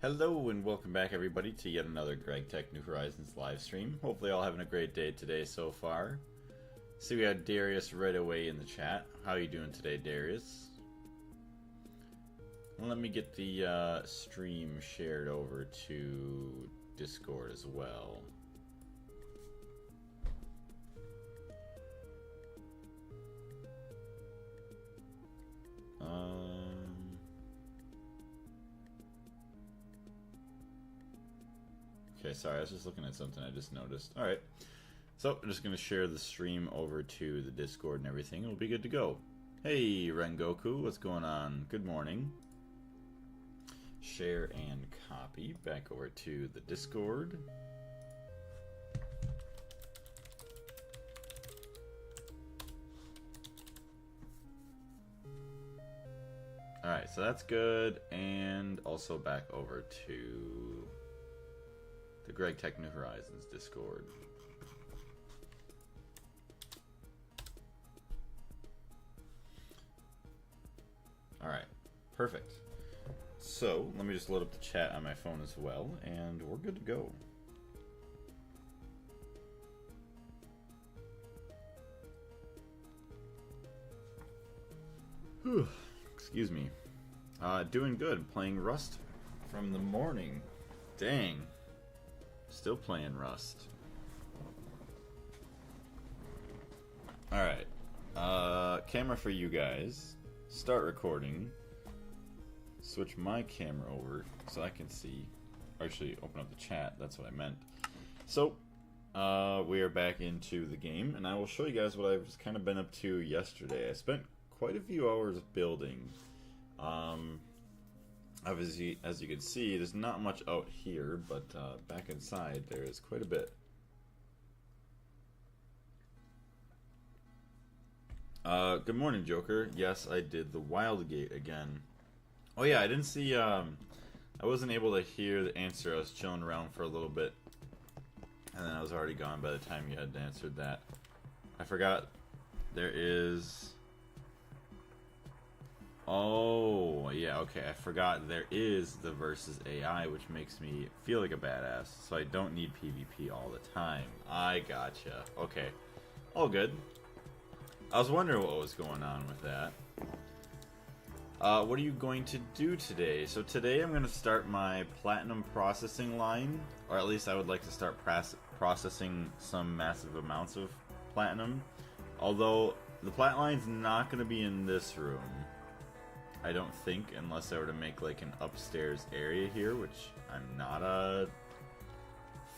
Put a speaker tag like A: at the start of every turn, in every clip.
A: Hello and welcome back everybody to yet another Gregtech New Horizons live stream. Hopefully all having a great day today so far. See, we had Darius right away in the chat. How are you doing today, Darius? Let me get the stream shared over to Discord as well. Okay, sorry, I was just looking at something I just noticed. Alright, so I'm just going to share the stream over to the Discord and everything. We'll be good to go. Hey, Rengoku, what's going on? Good morning. Share and copy back over to the Discord. Alright, so that's good. And also back over to the Gregtech New Horizons Discord. Alright, perfect. So, let me just load up the chat on my phone as well, and we're good to go. Whew, excuse me. Doing good, playing Rust from the morning. Dang. Still playing Rust. Alright. Camera for you guys. Start recording. Switch my camera over so I can see. Actually, open up the chat. That's what I meant. So, we are back into the game, and I will show you guys what I've just kind of been up to yesterday. I spent quite a few hours building. Obviously, as you can see, there's not much out here, but back inside there is quite a bit. Good morning, Joker. Yes, I did the Wild Gate again. Oh yeah, I didn't see, I wasn't able to hear the answer. I was chilling around for a little bit, and then I was already gone by the time you had answered that. I forgot there is... Oh, yeah, okay, I forgot there is the versus AI, which makes me feel like a badass, so I don't need PvP all the time. I gotcha. Okay, all good. I was wondering what was going on with that. What are you going to do today? So today I'm going to start my platinum processing line, or at least I would like to start processing some massive amounts of platinum. Although, the Platline's not going to be in this room. I don't think, unless I were to make like an upstairs area here, which I'm not a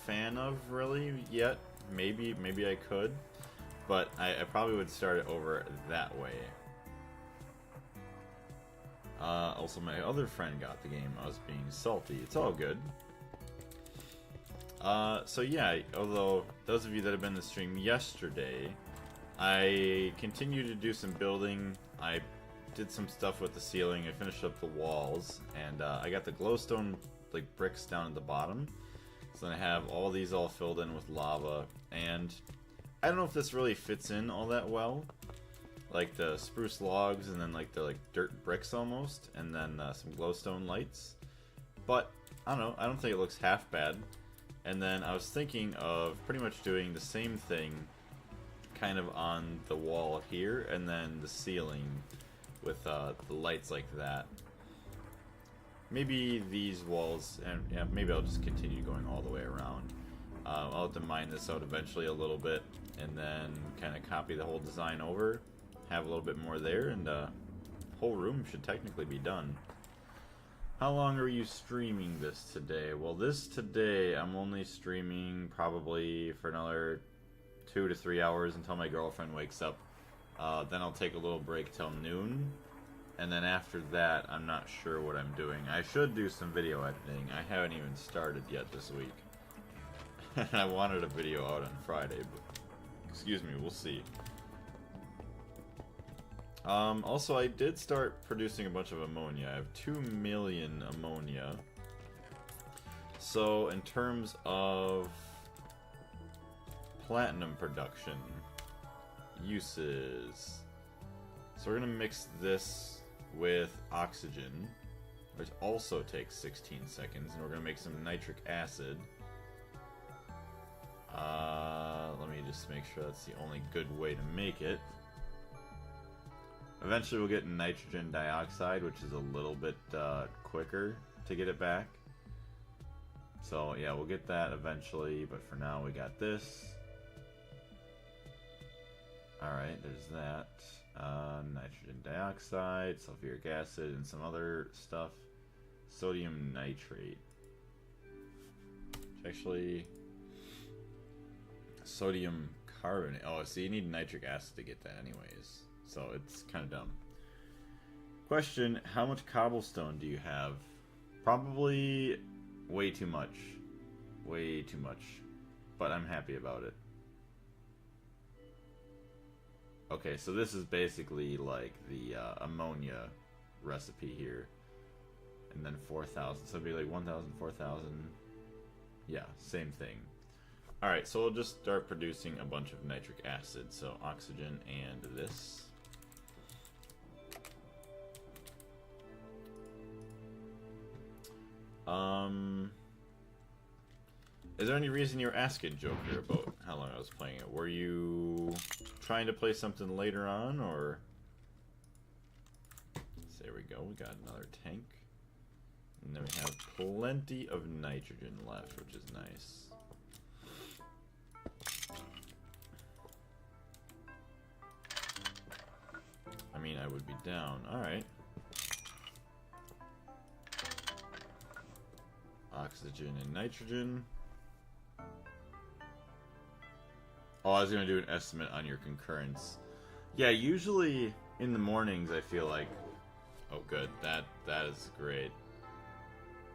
A: fan of really yet. Maybe I could, but I probably would start it over that way. Also, my other friend got the game. I was being salty. It's all good. So yeah, although those of you that have been in the stream yesterday, I continued to do some building. I did some stuff with the ceiling. I finished up the walls, and I got the glowstone like bricks down at the bottom. So then I have all these all filled in with lava, and I don't know if this really fits in all that well. Like the spruce logs, and then like the dirt bricks almost, and then some glowstone lights. But I don't know. I don't think it looks half bad. And then I was thinking of pretty much doing the same thing, kind of on the wall here, and then the ceiling with the lights like that. Maybe these walls, and yeah, maybe I'll just continue going all the way around. I'll have to mine this out eventually a little bit, and then kind of copy the whole design over, have a little bit more there, and whole room should technically be done. How long are you streaming this today? Well, this today, I'm only streaming probably for another 2 to 3 hours until my girlfriend wakes up. Then I'll take a little break till noon. And then after that, I'm not sure what I'm doing. I should do some video editing. I haven't even started yet this week. I wanted a video out on Friday, but excuse me, we'll see. Also, I did start producing a bunch of ammonia. I have 2 million ammonia. So, in terms of platinum production, uses. So we're going to mix this with oxygen, which also takes 16 seconds, and we're going to make some nitric acid. Let me just make sure that's the only good way to make it. Eventually we'll get nitrogen dioxide, which is a little bit quicker to get it back. So yeah, we'll get that eventually, but for now we got this. Alright, there's that. Nitrogen dioxide, sulfuric acid, and some other stuff. Sodium nitrate. Actually, sodium carbonate. Oh, so you need nitric acid to get that anyways. So it's kind of dumb. Question, how much cobblestone do you have? Probably way too much. Way too much. But I'm happy about it. Okay, so this is basically like the ammonia recipe here. And then 4,000. So it'd be like 1,000, 4,000. Yeah, same thing. Alright, so we'll just start producing a bunch of nitric acid. So oxygen and this. Is there any reason you're asking, Joker, about how long I was playing it? Were you trying to play something later on, or... So there we go, we got another tank. And then we have plenty of nitrogen left, which is nice. I mean, I would be down. Alright. Oxygen and nitrogen. Oh, I was going to do an estimate on your concurrence. Yeah, usually in the mornings I feel like... Oh, good. That is great.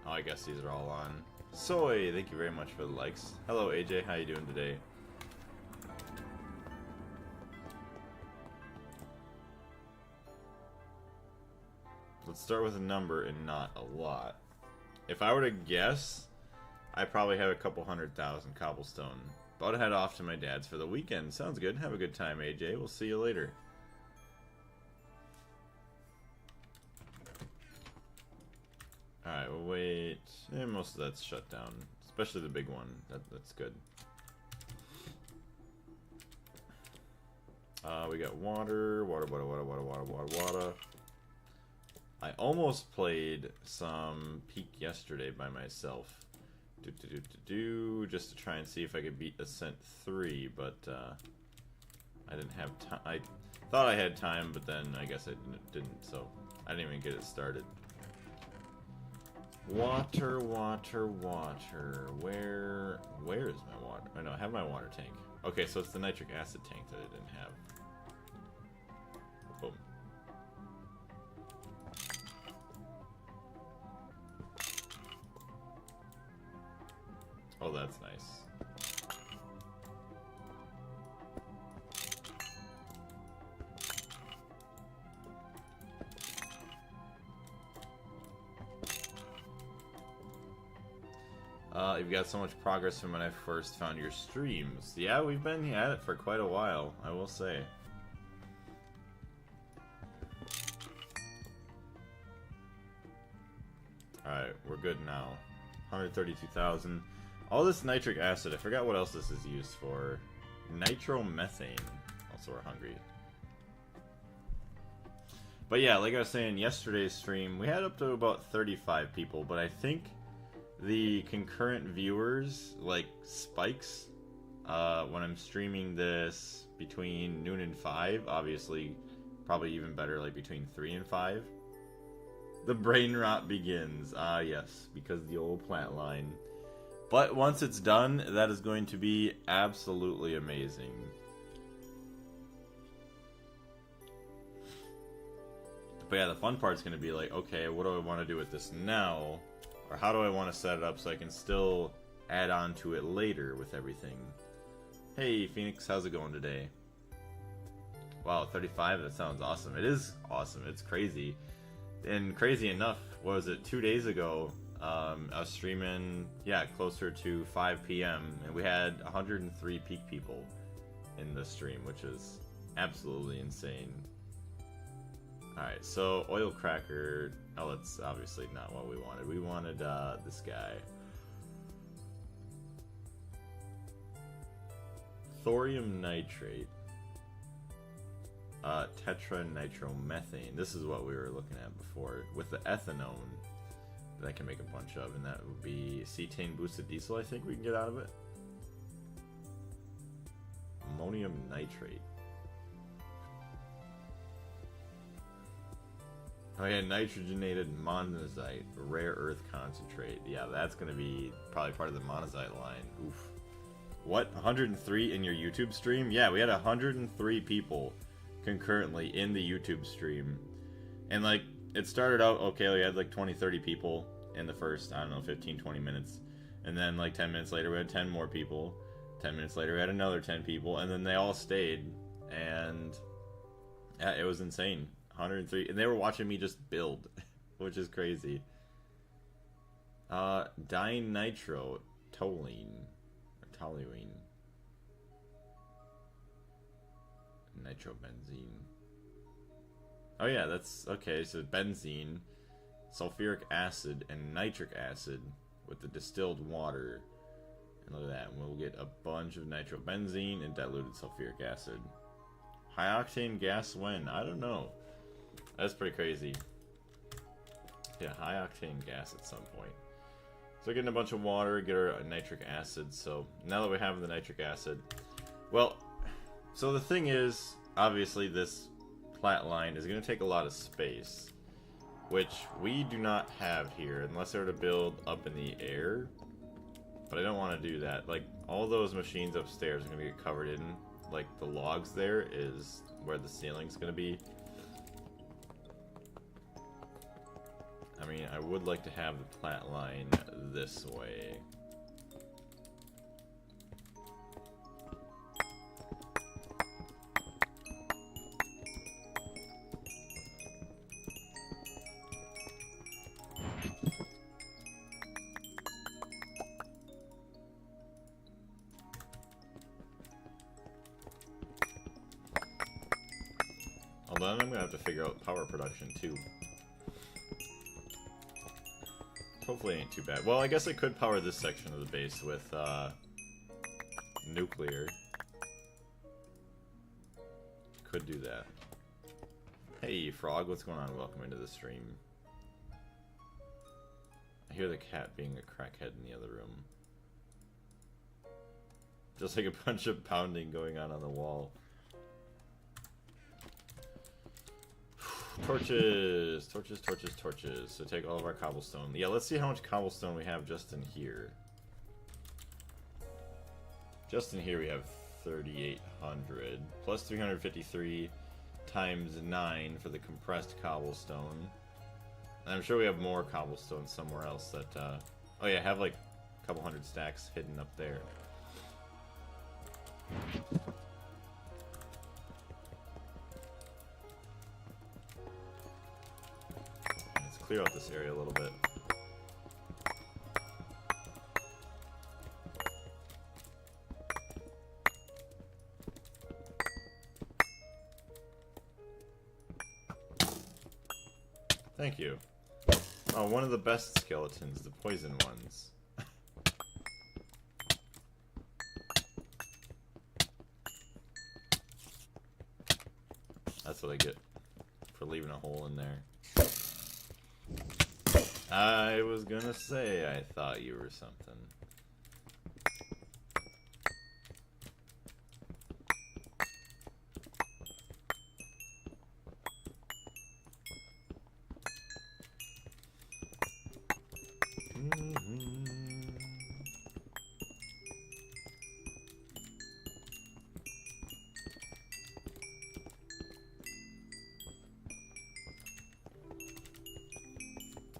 A: Oh, I guess these are all on. Soy, thank you very much for the likes. Hello, AJ. How you doing today? Let's start with a number and not a lot. If I were to guess, I probably have a couple 100,000 cobblestone. About to head off to my dad's for the weekend. Sounds good. Have a good time, AJ. We'll see you later. Alright, we'll wait. Most of that's shut down. Especially the big one. That's good. We got water. Water. I almost played some Peak yesterday by myself. Just to try and see if I could beat Ascent 3, but I didn't have time. I thought I had time, but then I guess I didn't, so I didn't even get it started. Water. Where is my water? Oh no, I have my water tank. Okay, so it's the nitric acid tank that I didn't have. Boom. Oh, that's nice. You've got so much progress from when I first found your streams. Yeah, we've been at it for quite a while, I will say. Alright, we're good now. 132,000. All this nitric acid, I forgot what else this is used for. Nitromethane. Also, we're hungry. But yeah, like I was saying, yesterday's stream, we had up to about 35 people, but I think the concurrent viewers, like, spikes when I'm streaming this between noon and 5. Obviously, probably even better, like, between 3 and 5. The brain rot begins. Ah, yes, because the old Platline. But once it's done, that is going to be absolutely amazing. But yeah, the fun part's going to be like, okay, what do I want to do with this now? Or how do I want to set it up so I can still add on to it later with everything? Hey, Phoenix, how's it going today? Wow, 35, that sounds awesome. It is awesome, it's crazy. And crazy enough, what was it, 2 days ago, I was streaming, yeah, closer to 5 p.m. and we had 103 peak people in the stream, which is absolutely insane. Alright, so oil cracker, oh, that's obviously not what we wanted. We wanted this guy. Thorium nitrate. Tetranitromethane. This is what we were looking at before. With the ethanone that I can make a bunch of, and that would be cetane boosted diesel, I think we can get out of it. Ammonium nitrate. Oh yeah, nitrogenated monazite, rare earth concentrate. Yeah, that's gonna be probably part of the monazite line. Oof. What? 103 in your YouTube stream? Yeah, we had 103 people concurrently in the YouTube stream. And like, it started out okay, we had like 20-30 people in the first, I don't know, 15-20 minutes. And then like 10 minutes later we had 10 more people. 10 minutes later we had another 10 people, and then they all stayed. And yeah, it was insane. 103, and they were watching me just build, which is crazy. Dinitro toluene, or toluene, nitrobenzene. Oh yeah, that's okay. So benzene, sulfuric acid, and nitric acid with the distilled water. And look at that, we'll get a bunch of nitrobenzene and diluted sulfuric acid. High octane gas when? I don't know. That's pretty crazy. Yeah, high octane gas at some point. So getting a bunch of water, get our nitric acid. So now that we have the nitric acid, well, so the thing is, obviously this Platline is going to take a lot of space, which we do not have here unless they're to build up in the air. But I don't want to do that. Like, all those machines upstairs are going to get covered in, like, the logs there is where the ceiling's going to be. I mean, I would like to have the Platline this way. Although I'm gonna have to figure out power production too. Hopefully it ain't too bad. Well, I guess I could power this section of the base with nuclear. Could do that. Hey, Frog, what's going on? Welcome into the stream. I hear the cat being a crackhead in the other room. Just like a bunch of pounding going on the wall. Torches, torches, torches, torches. So take all of our cobblestone. Yeah, let's see how much cobblestone we have just in here. Just in here we have 3,800 plus 353 times 9 for the compressed cobblestone. And I'm sure we have more cobblestone somewhere else that, oh yeah, I have like a couple hundred stacks hidden up there. Let's clear out this area a little bit. Thank you. Oh, one of the best skeletons, the poison ones. That's what I get for leaving a hole in there. I was gonna say I thought you were something.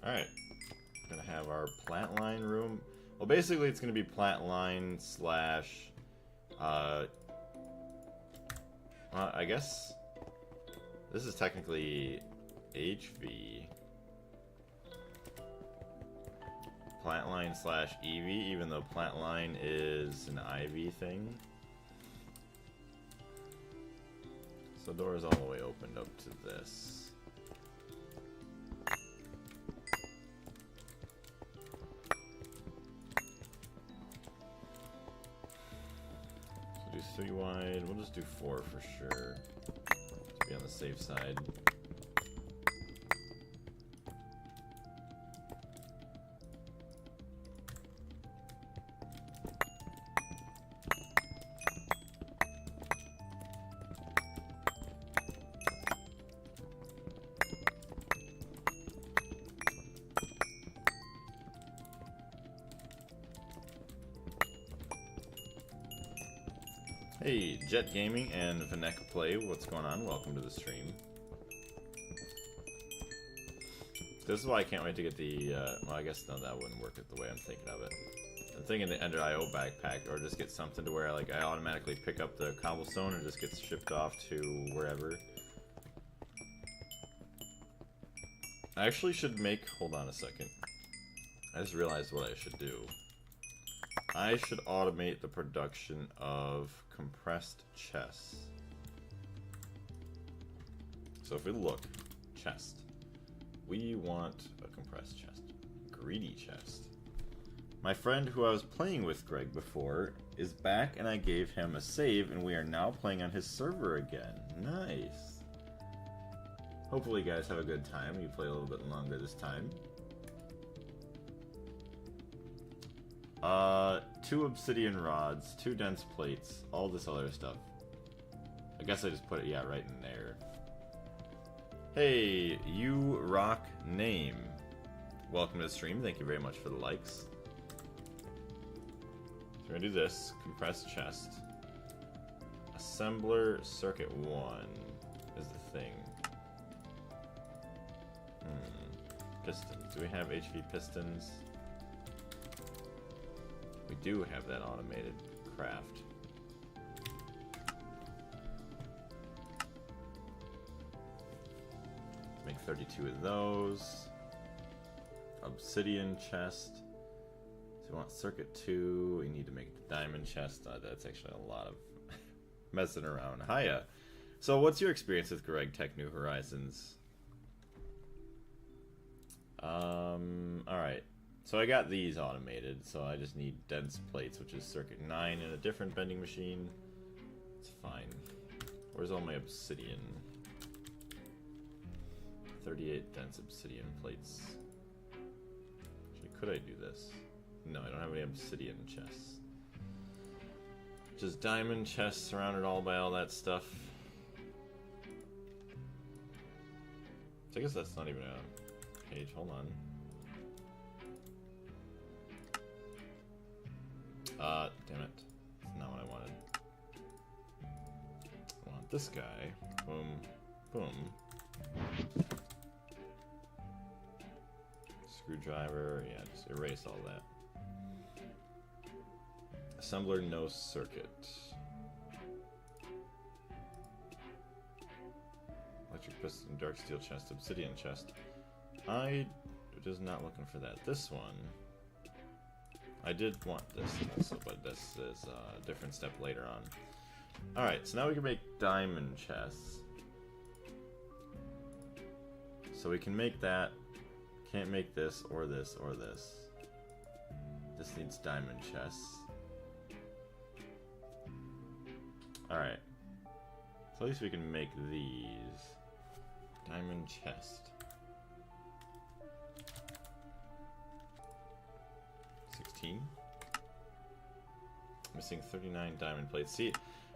A: Alright. Gonna have our Platline room. Well, basically it's gonna be Platline slash... I guess... This is technically HV. Platline slash EV, even though Platline is an IV thing. So doors all the way opened up to this. So do 3 wide, we'll just do 4 for sure, to be on the safe side. Hey, Jet Gaming and Vanek Play, what's going on? Welcome to the stream. This is why I can't wait to get the, well, I guess no, that wouldn't work the way I'm thinking of it. I'm thinking the Ender IO backpack, or just get something to where, like, I automatically pick up the cobblestone and just gets shipped off to wherever. I actually should make, hold on a second. I just realized what I should do. I should automate the production of compressed chests. So if we look, chest. We want a compressed chest. Greedy chest. My friend who I was playing with, Greg, before, is back and I gave him a save and we are now playing on his server again. Nice. Hopefully you guys have a good time. You play a little bit longer this time. 2 obsidian rods, 2 dense plates, all this other stuff. I guess I just put it, yeah, right in there. Hey, you rock name. Welcome to the stream. Thank you very much for the likes. So we're gonna do this. Compressed chest. Assembler circuit 1 is the thing. Pistons. Do we have HV pistons? We do have that automated craft. Make 32 of those. Obsidian chest. So we want circuit 2. We need to make the diamond chest. That's actually a lot of messing around. Hiya. So what's your experience with Gregtech New Horizons? Alright. So I got these automated, so I just need dense plates, which is circuit 9 in a different vending machine. It's fine. Where's all my obsidian? 38 dense obsidian plates. Actually, could I do this? No, I don't have any obsidian chests. Just diamond chests surrounded all by all that stuff. So I guess that's not even a page. Hold on. Damn it. That's not what I wanted. I want this guy. Boom. Boom. Screwdriver. Yeah, just erase all that. Assembler, no circuit. Electric piston, dark steel chest, obsidian chest. I was not looking for that. This one. I did want this also, but this is a different step later on. Alright, so now we can make diamond chests. So we can make that. Can't make this or this or this. This needs diamond chests. Alright. So at least we can make these. Diamond chest. 16. Missing 39 diamond plates. See,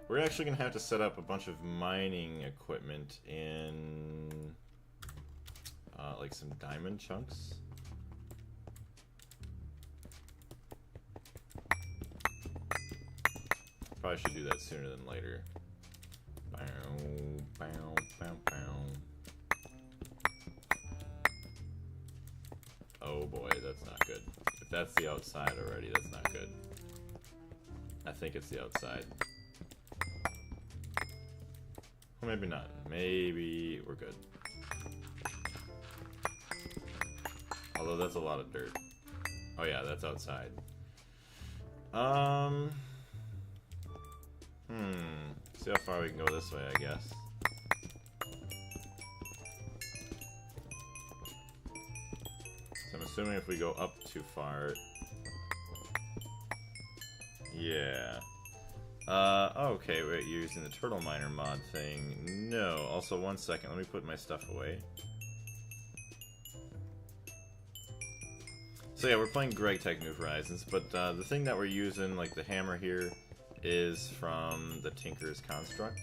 A: we're actually going to have to set up a bunch of mining equipment in like some diamond chunks. probably should do that sooner than later. Bow, bow, bow, bow. Oh boy, that's not good. If that's the outside already, that's not good. I think it's the outside. Or maybe not. Maybe we're good. Although that's a lot of dirt. Oh yeah, that's outside. See how far we can go this way, I guess. So I'm assuming if we go up too far... Yeah. Okay, wait, you're using the turtle miner mod thing. No. Also, one second, let me put my stuff away. So yeah, we're playing Gregtech New Horizons, but the thing that we're using, like the hammer here, is from the Tinker's Construct.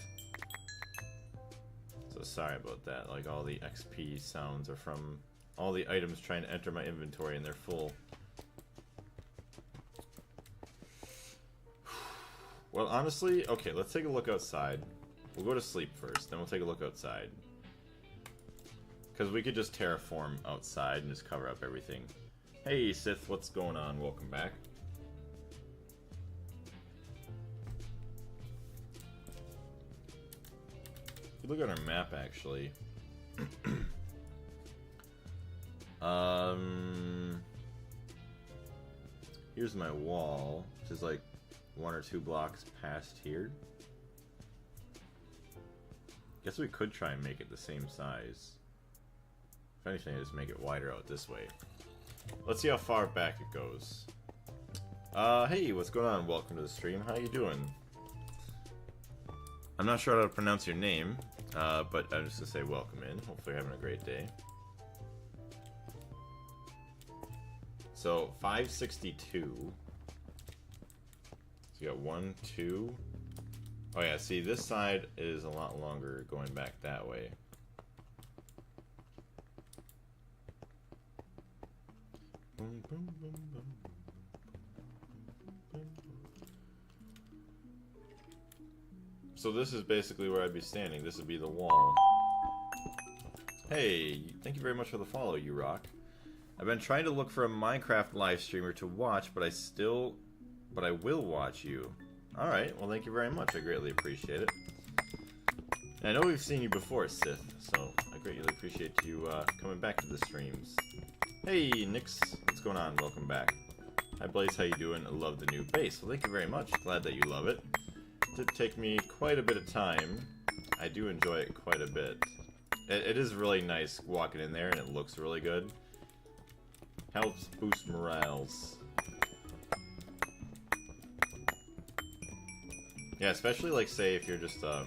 A: So sorry about that, like all the XP sounds are from all the items trying to enter my inventory and they're full. Well, honestly, okay, let's take a look outside. We'll go to sleep first, then we'll take a look outside. Because we could just terraform outside and just cover up everything. Hey Sith, what's going on? Welcome back. If you look at our map, actually. Here's my wall, which is like 1 or 2 blocks past here. Guess we could try and make it the same size. If anything, just make it wider out this way. Let's see how far back it goes. Hey, what's going on? Welcome to the stream. How you doing? I'm not sure how to pronounce your name, but I'm just gonna say welcome in. Hopefully you're having a great day. So, 562. So you got 1, 2. Oh yeah, see, this side is a lot longer going back that way. So this is basically where I'd be standing. This would be the wall. Hey, thank you very much for the follow, you rock. I've been trying to look for a Minecraft live streamer to watch, but I will watch you. Alright, well thank you very much. I greatly appreciate it. And I know we've seen you before, Sith, so I greatly appreciate you coming back to the streams. Hey, Nix, what's going on? Welcome back. Hi, Blaze, how you doing? I love the new base. Well, thank you very much. Glad that you love it. It did take me quite a bit of time. I do enjoy it quite a bit. It is really nice walking in there, and it looks really good. Helps boost morales. Yeah, especially, like, say, if you're just, I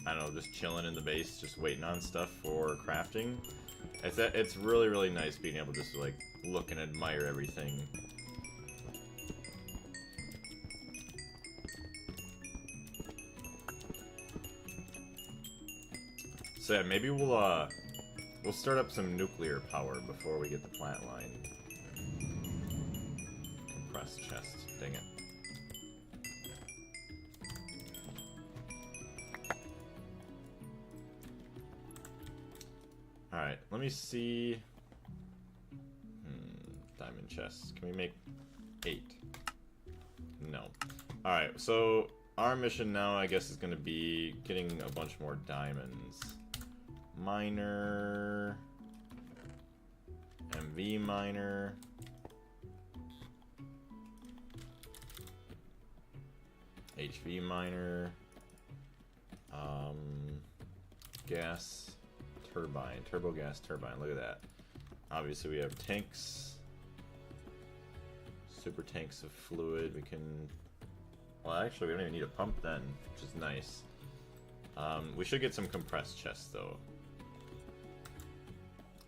A: don't know, just chilling in the base, just waiting on stuff for crafting. It's really, really nice being able to just, like, look and admire everything. So yeah, maybe we'll start up some nuclear power before we get the Platline. Compressed chest, dang it. Alright, let me see. Diamond chests. Can we make 8? No. Alright, so our mission now, I guess, is going to be getting a bunch more diamonds. Miner. MV miner. HV miner. Gas turbine. Turbo gas turbine. Look at that. Obviously we have tanks. Super tanks of fluid. We can... Well, actually we don't even need a pump then, which is nice. We should get some compressed chests though.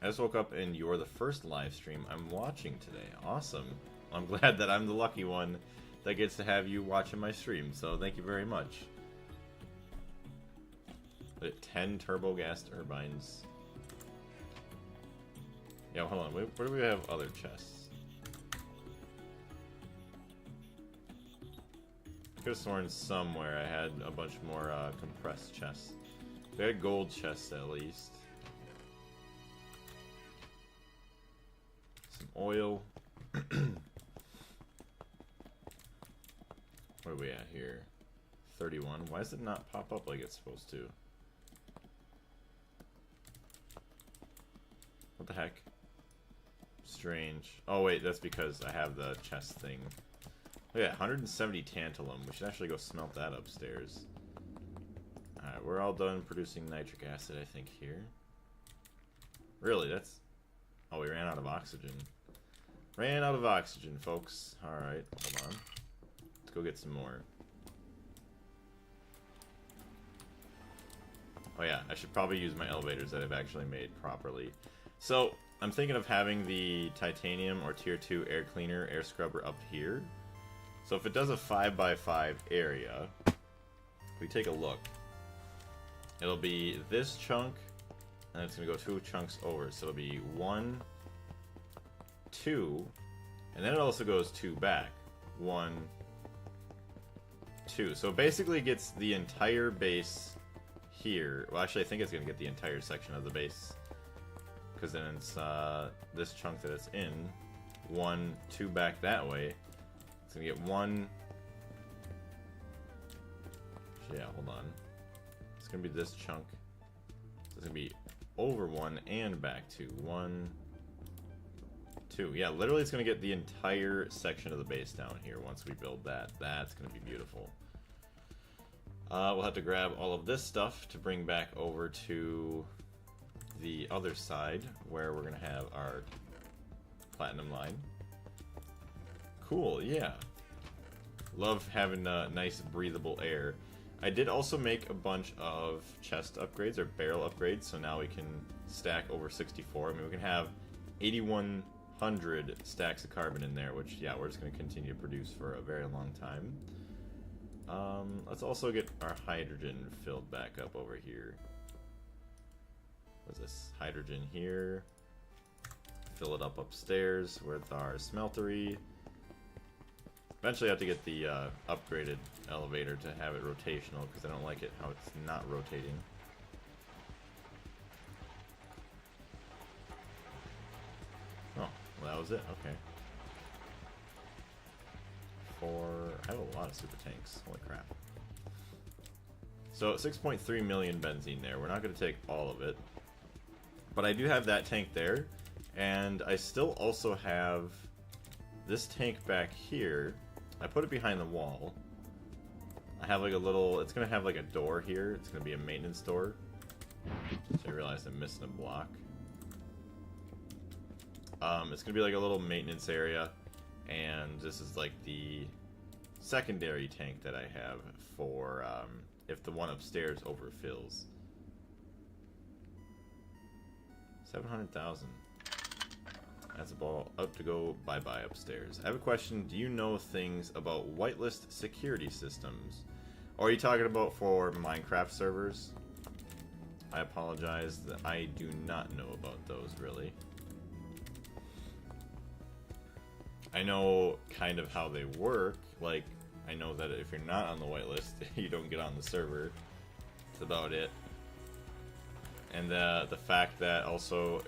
A: I just woke up and you're the first live stream I'm watching today. Awesome. I'm glad that I'm the lucky one that gets to have you watching my stream, so thank you very much. 10 turbo gas turbines. Yeah, hold on. Where do we have other chests? Could have sworn somewhere I had a bunch more compressed chests. We had gold chests at least. Some oil. What are we at here? 31. Why does it not pop up like it's supposed to? What the heck? Strange. Oh wait, that's because I have the chest thing. Look at that, 170 tantalum. We should actually go smelt that upstairs. Alright, we're all done producing nitric acid, I think, here. Really, that's... Oh, we ran out of oxygen. Ran out of oxygen, folks. Alright, hold on. Let's go get some more. Oh yeah, I should probably use my elevators that I've actually made properly. So, I'm thinking of having the titanium or tier 2 air cleaner, air scrubber up here. So if it does a 5x5 area, if we take a look, it'll be this chunk, and it's going to go 2 chunks over. So it'll be 1, 2, and then it also goes 2 back. 1, 2. So basically it gets the entire base here. Well, actually I think it's going to get the entire section of the base. Because then it's this chunk that it's in. 1, 2 back that way. It's going to get 1... Yeah, hold on. It's going to be this chunk. So it's going to be over 1 and back 2. 1, 2. Yeah, literally it's going to get the entire section of the base down here once we build that. That's going to be beautiful. We'll have to grab all of this stuff to bring back over to the other side where we're going to have our platinum line. Cool, yeah. Love having nice breathable air. I did also make a bunch of chest upgrades or barrel upgrades, so now we can stack over 64. I mean, we can have 8,100 stacks of carbon in there, which, yeah, we're just going to continue to produce for a very long time. Let's also get our hydrogen filled back up over here. What's this? Hydrogen here. Fill it up upstairs with our smeltery. Eventually I have to get the upgraded elevator to have it rotational because I don't like it how it's not rotating. Oh, well, that was it. Okay. I have a lot of super tanks. Holy crap. So 6.3 million benzene there. We're not going to take all of it. But I do have that tank there. And I still also have this tank back here. I put it behind the wall. I have like a little... It's going to have like a door here. It's going to be a maintenance door. So I realized I'm missing a block. It's going to be like a little maintenance area. And this is like the secondary tank that I have for if the one upstairs overfills. 700,000. That's a ball up to go bye-bye upstairs. I have a question. Do you know things about whitelist security systems? Or are you talking about for Minecraft servers? I apologize that I do not know about those, really. I know kind of how they work. Like, I know that if you're not on the whitelist, you don't get on the server. That's about it. And the fact that also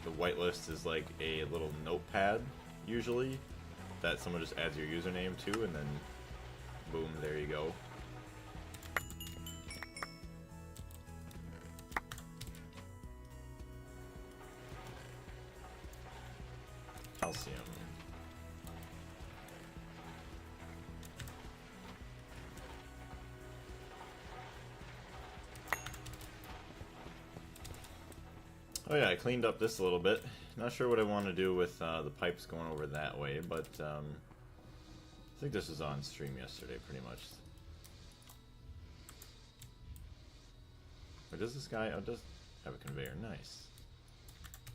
A: the whitelist is like a little notepad, usually, that someone just adds your username to, and then boom, there you go. Calcium. Oh yeah, I cleaned up this a little bit. Not sure what I want to do with the pipes going over that way, but I think this was on stream yesterday, pretty much. Or does this guy... Oh, does have a conveyor. Nice.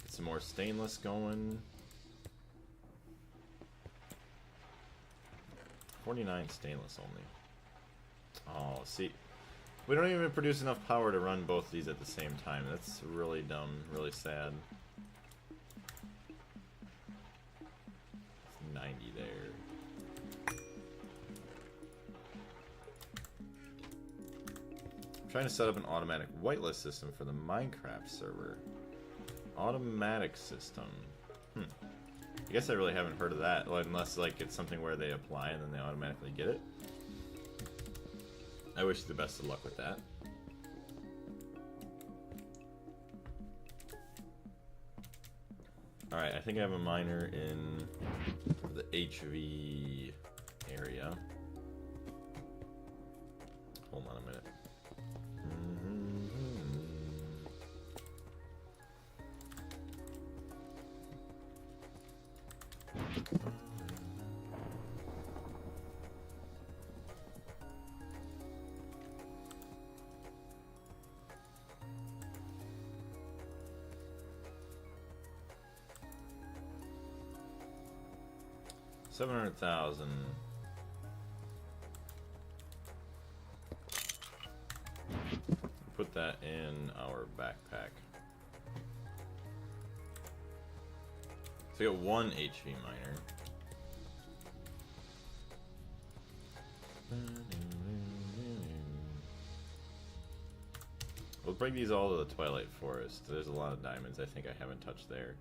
A: Get some more stainless going. 49 stainless only. Oh, see... We don't even produce enough power to run both these at the same time. That's really dumb, really sad. It's 90 there. trying to set up an automatic whitelist system for the Minecraft server. Automatic system. I guess I really haven't heard of that, unless like it's something where they apply and then they automatically get it. I wish you the best of luck with that. Alright, I think I have a miner in the HV area. Hold on a minute. $700,000. Put that in our backpack. So we got one HV miner. We'll bring these all to the Twilight Forest. There's a lot of diamonds I think I haven't touched there.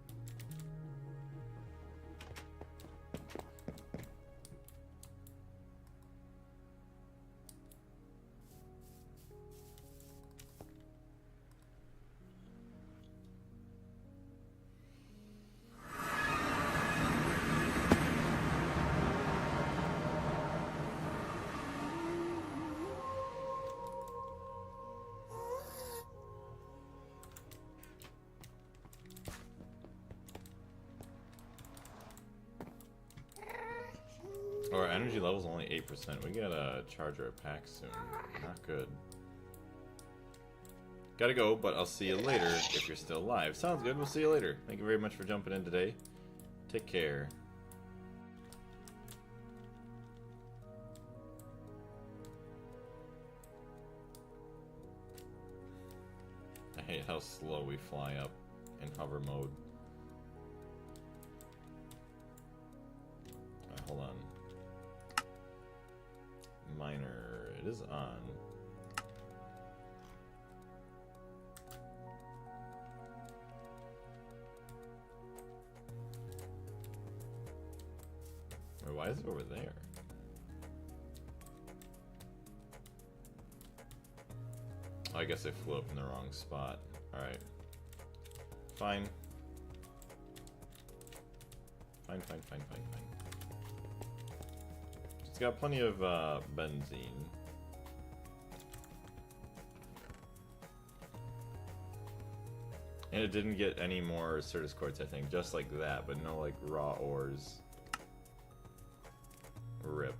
A: Our energy level's only 8%. We gotta charge our pack soon. Not good. Gotta go, but I'll see you later if you're still alive. Sounds good, we'll see you later. Thank you very much for jumping in today. Take care. I hate how slow we fly up in hover mode. Hold on. Miner, it is on. Wait, why is it over there? Oh, I guess I flew up in the wrong spot. Alright. Fine. Fine. It's got plenty of benzene. And it didn't get any more Certus quartz, I think. Just like that, but no like raw ores. Rip.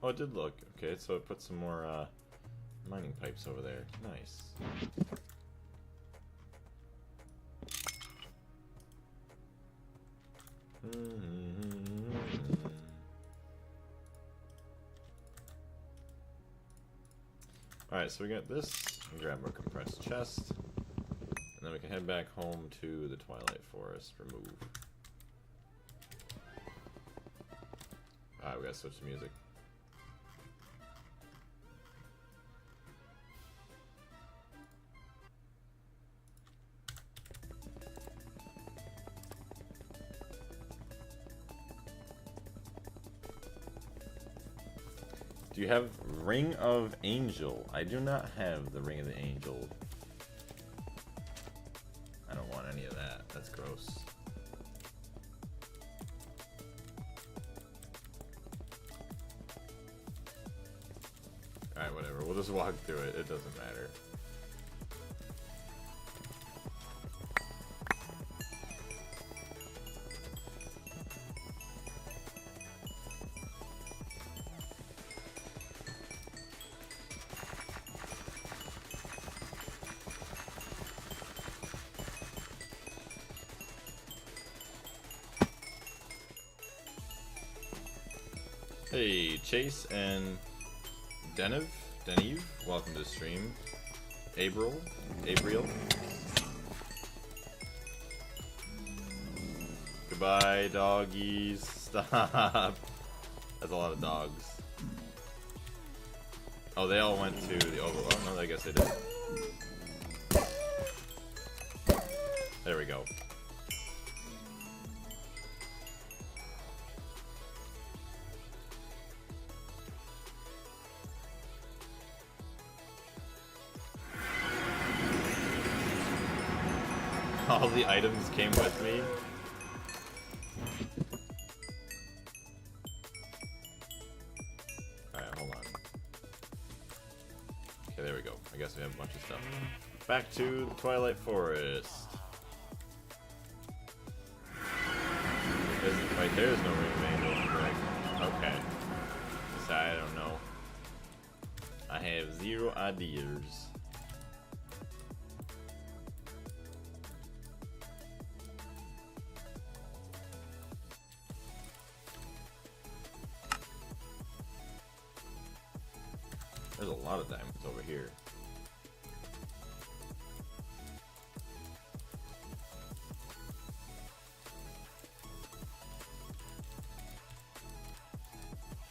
A: Oh, it did look. Okay, so it put some more mining pipes over there. Nice. Alright, so we got this. Grab our compressed chest. And then we can head back home to the Twilight Forest. Remove. Alright, we gotta switch to music. Do you have Ring of Angel? I do not have the Ring of the Angel. I don't want any of that. That's gross. Alright, whatever. We'll just walk through it. It doesn't matter. Hey, Chase and Deniv, welcome to the stream. Abriel. Goodbye, doggies. Stop. That's a lot of dogs. Oh, they all went to the over. Oh no, I guess they did. There we go. All the items came with me. Alright, hold on. Okay, there we go. I guess we have a bunch of stuff. Back to the Twilight Forest. Right there's no remainder, correct? Okay. So I don't know. I have zero ideas. There's a lot of diamonds over here.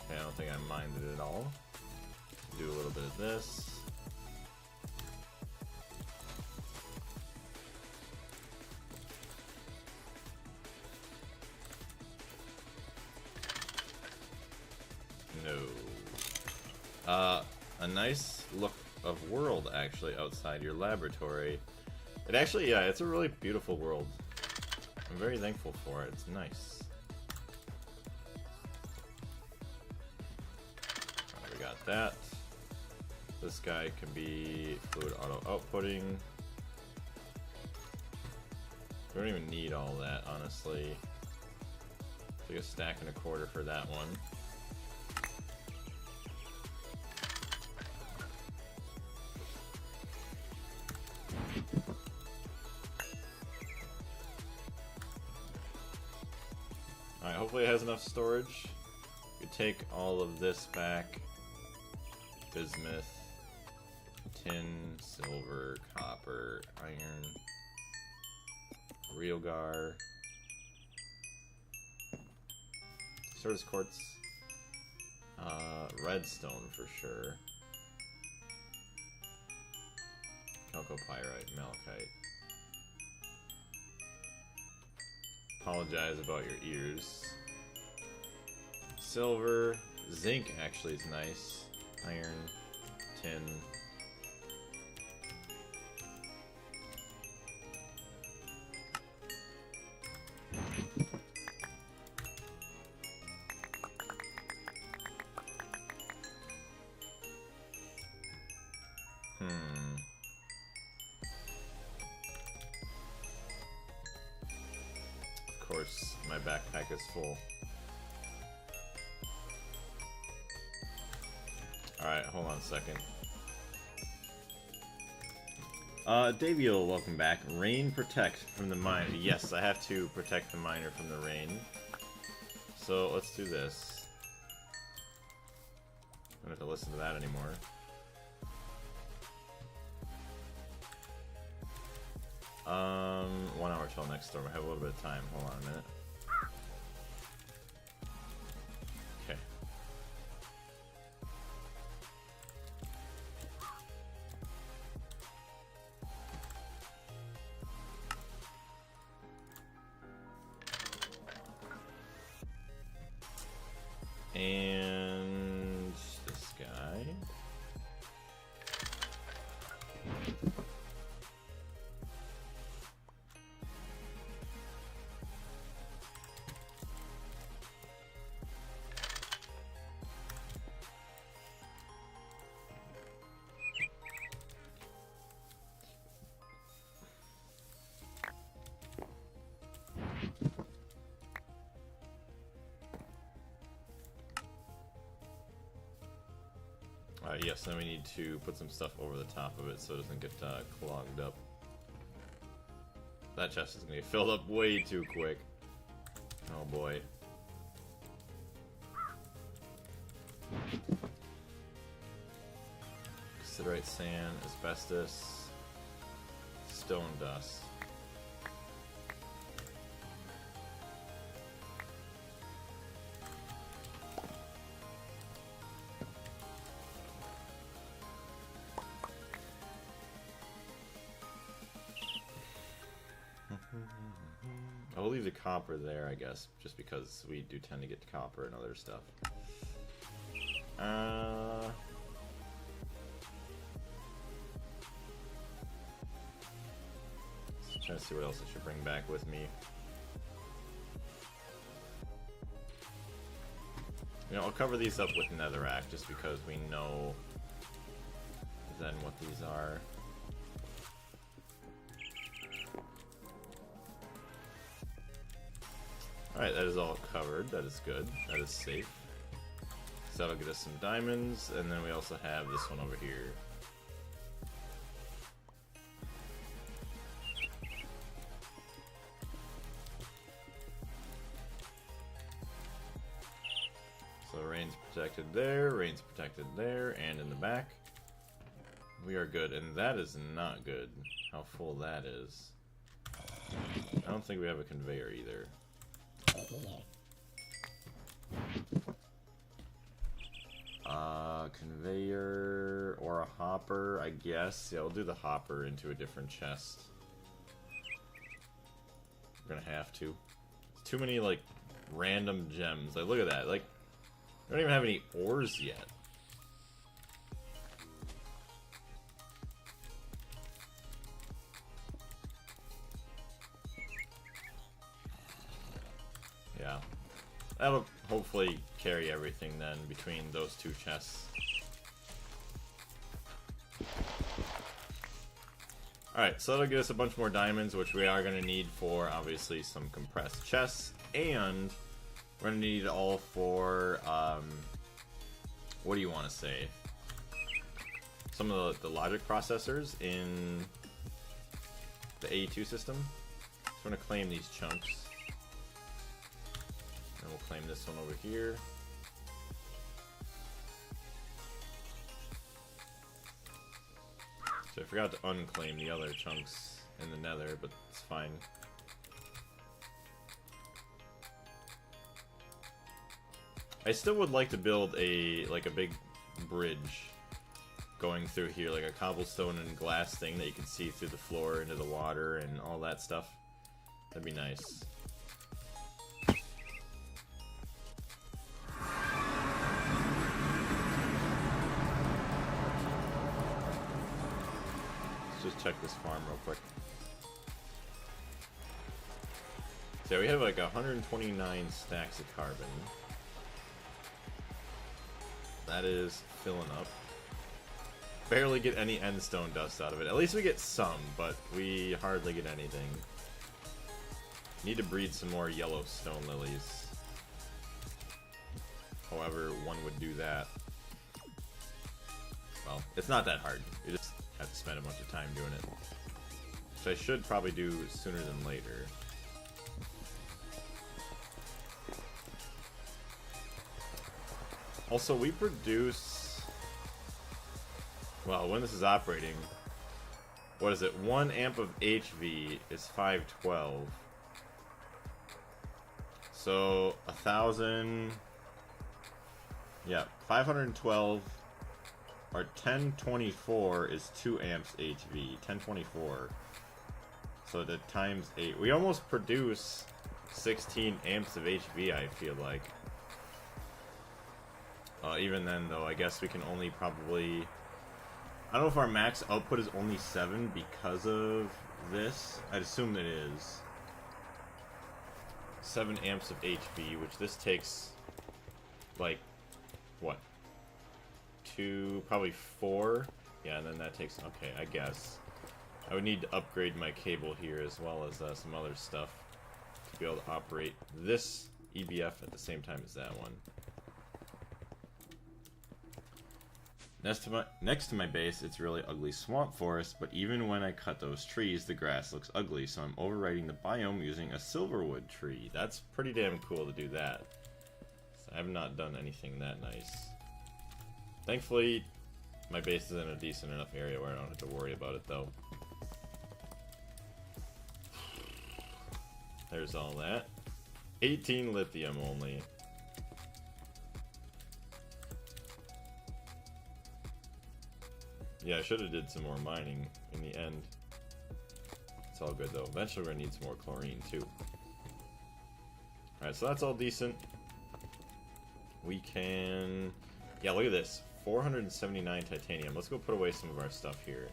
A: Okay, I don't think I minded it all. Do a little bit of this. No. A nice look of world actually outside your laboratory. It actually, yeah, it's a really beautiful world. I'm very thankful for it. It's nice. Alright, we got that. This guy can be fluid auto outputting. We don't even need all that, honestly. Take a stack and a quarter for that one. Alright, hopefully it has enough storage. We take all of this back. Bismuth, tin, silver, copper, iron, realgar, Certus quartz, redstone for sure, chalcopyrite, malachite. Apologize about your ears. Silver, zinc actually is nice. Iron, tin. Of course, my backpack is full. Alright, hold on a second. Daviel, welcome back. Rain protect from the miner. Yes, I have to protect the miner from the rain. So let's do this. I don't have to listen to that anymore. .1 hour till next storm. I have a little bit of time. Hold on a minute. Okay. And this guy. Yes, then we need to put some stuff over the top of it so it doesn't get clogged up. That chest is going to get filled up way too quick. Oh boy. Siderite sand, asbestos, stone dust. I'll leave the copper there, I guess, just because we do tend to get copper and other stuff. Trying to see what else I should bring back with me. You know, I'll cover these up with netherrack just because we know then what these are. Alright, that is all covered. That is good. That is safe. So that'll get us some diamonds, and then we also have this one over here. So rain's protected there, rain's protected there, and in the back. We are good, and that is not good, how full that is. I don't think we have a conveyor either. Conveyor or a hopper, I guess. Yeah, we'll do the hopper into a different chest. We're gonna have to. It's too many, like, random gems. Like, look at that. Like, we don't even have any ores yet. Yeah. That'll hopefully carry everything then between those two chests. Alright, so that'll get us a bunch more diamonds, which we are going to need for, obviously, some compressed chests. And we're going to need it all for, what do you want to say? Some of the logic processors in the AE2 system. So we're going to claim these chunks. And we'll claim this one over here. So I forgot to unclaim the other chunks in the nether, but it's fine. I still would like to build a big bridge going through here, like a cobblestone and glass thing that you can see through the floor into the water and all that stuff. That'd be nice. Let's just check this farm real quick. So we have like 129 stacks of carbon. That is filling up. Barely get any endstone dust out of it. At least we get some, but we hardly get anything. Need to breed some more yellow stone lilies. However one would do that. Well, it's not that hard. You just have to spend a bunch of time doing it. Which I should probably do sooner than later. Also, we produce... Well, when this is operating... What is it? 1 amp of HV is 512. So, 1,000... Yeah, 512... Our 1024 is 2 amps HV. 1024. So the times 8. We almost produce 16 amps of HV, I feel like. Even then, though, I guess we can only probably... I don't know if our max output is only 7 because of this. I'd assume it is. 7 amps of HV, which this takes, like, what? Probably 4. Yeah, and then that takes... Okay, I guess. I would need to upgrade my cable here as well as some other stuff to be able to operate this EBF at the same time as that one. Next to my base, it's really ugly swamp forest, but even when I cut those trees, the grass looks ugly, so I'm overwriting the biome using a silverwood tree. That's pretty damn cool to do that. So I have not done anything that nice. Thankfully, my base is in a decent enough area where I don't have to worry about it, though. There's all that. 18 lithium only. Yeah, I should have did some more mining in the end. It's all good, though. Eventually we're going to need some more chlorine, too. Alright, so that's all decent. We can... Yeah, look at this. 479 titanium. Let's go put away some of our stuff here.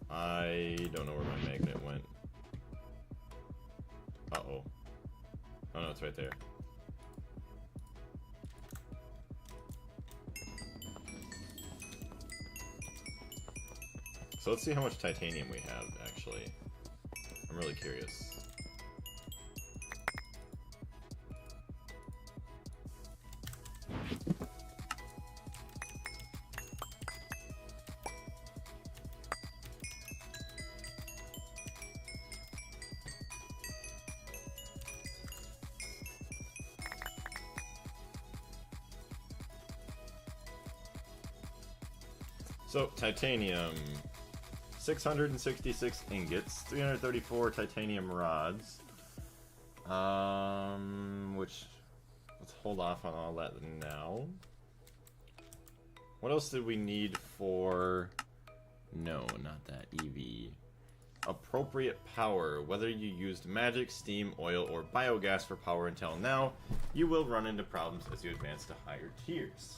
A: I don't know where my magnet went. Uh-oh. Oh no, it's right there. So let's see how much titanium we have, actually. I'm really curious. So, titanium. 666 ingots, 334 titanium rods. Which, let's hold off on all that now. What else did we need for... No, not that. EV. Appropriate power. Whether you used magic, steam, oil, or biogas for power until now, you will run into problems as you advance to higher tiers.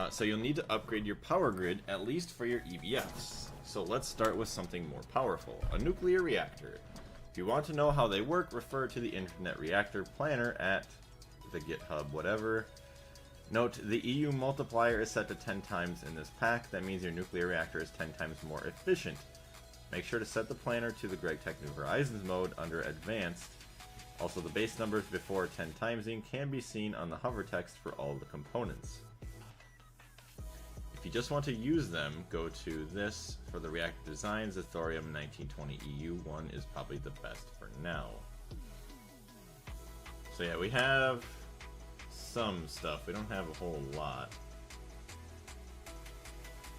A: So you'll need to upgrade your power grid, at least for your EVFs. So let's start with something more powerful, a nuclear reactor. If you want to know how they work, refer to the Internet Reactor Planner at the GitHub, whatever. Note, the EU multiplier is set to 10 times in this pack. That means your nuclear reactor is 10 times more efficient. Make sure to set the planner to the Gregtech New Horizons mode under Advanced. Also, the base numbers before 10 timesing can be seen on the hover text for all the components. If you just want to use them, go to this for the reactor designs. The Thorium 1920 EU one is probably the best for now. So yeah, we have some stuff. We don't have a whole lot.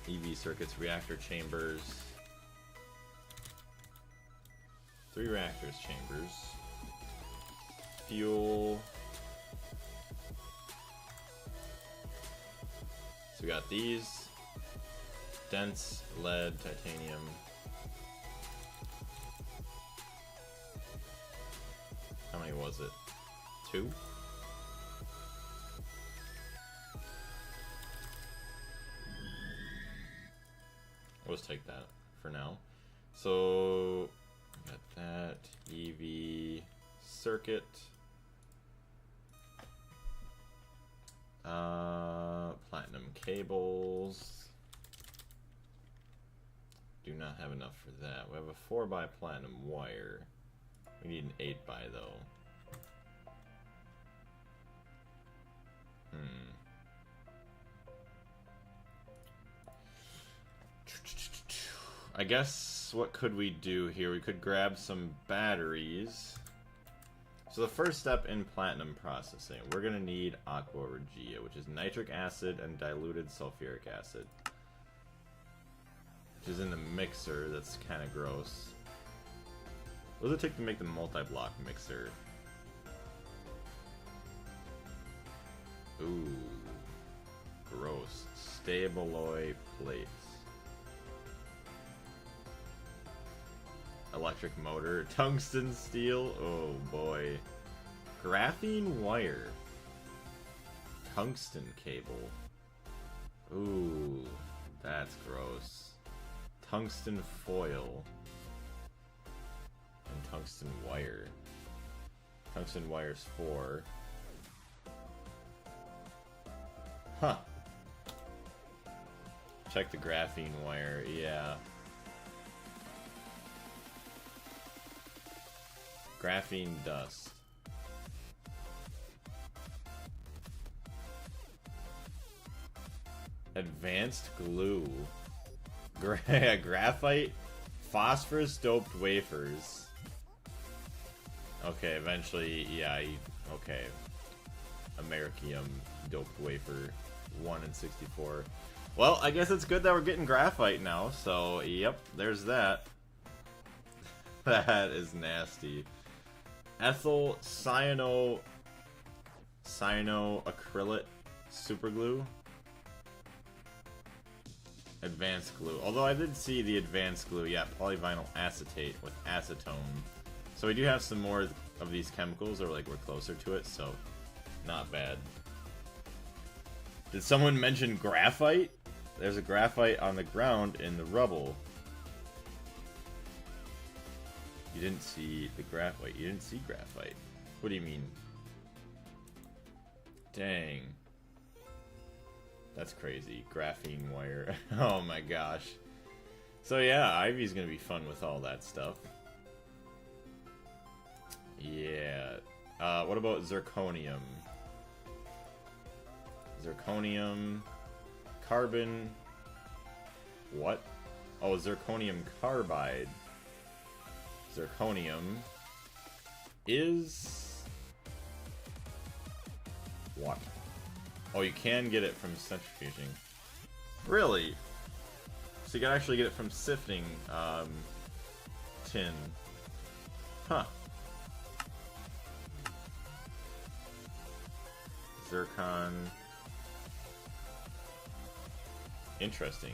A: EV circuits, reactor chambers. 3 reactors chambers. Fuel. So we got these. Dense, lead, titanium. How many was it? 2? Let's take that for now. So, got that. EV circuit. Platinum cables. Do not have enough for that. We have a 4x platinum wire. We need an 8x though. I guess what could we do here? We could grab some batteries. So the first step in platinum processing, we're going to need aqua regia, which is nitric acid and diluted sulfuric acid. Which is in the mixer. That's kind of gross. What does it take to make the multi-block mixer? Ooh. Gross. Stabaloy plates. Electric motor. Tungsten steel. Oh boy. Graphene wire. Tungsten cable. Ooh. That's gross. Tungsten foil. And tungsten wire. Tungsten wire's 4. Huh. Check the graphene wire. Yeah. Graphene dust. Advanced glue. Graphite. Phosphorus doped wafers. Okay, eventually, yeah, okay. Americium doped wafer. 1 in 64. Well, I guess it's good that we're getting graphite now, so, yep, there's that. That is nasty. Ethyl cyanoacrylate superglue. Advanced glue. Although I did see the advanced glue, yeah, polyvinyl acetate with acetone So we do have some more of these chemicals, or like we're closer to it, so not bad. Did someone mention graphite? There's a graphite on the ground in the rubble. You didn't see the graphite. You didn't see graphite. What do you mean? Dang. That's crazy. Graphene wire. Oh my gosh. So yeah, Ivy's gonna be fun with all that stuff. Yeah. What about zirconium? Zirconium. Carbon. What? Oh, zirconium carbide. Zirconium is what? Oh, you can get it from centrifuging. Really? So you can actually get it from sifting tin. Huh. Zircon. Interesting.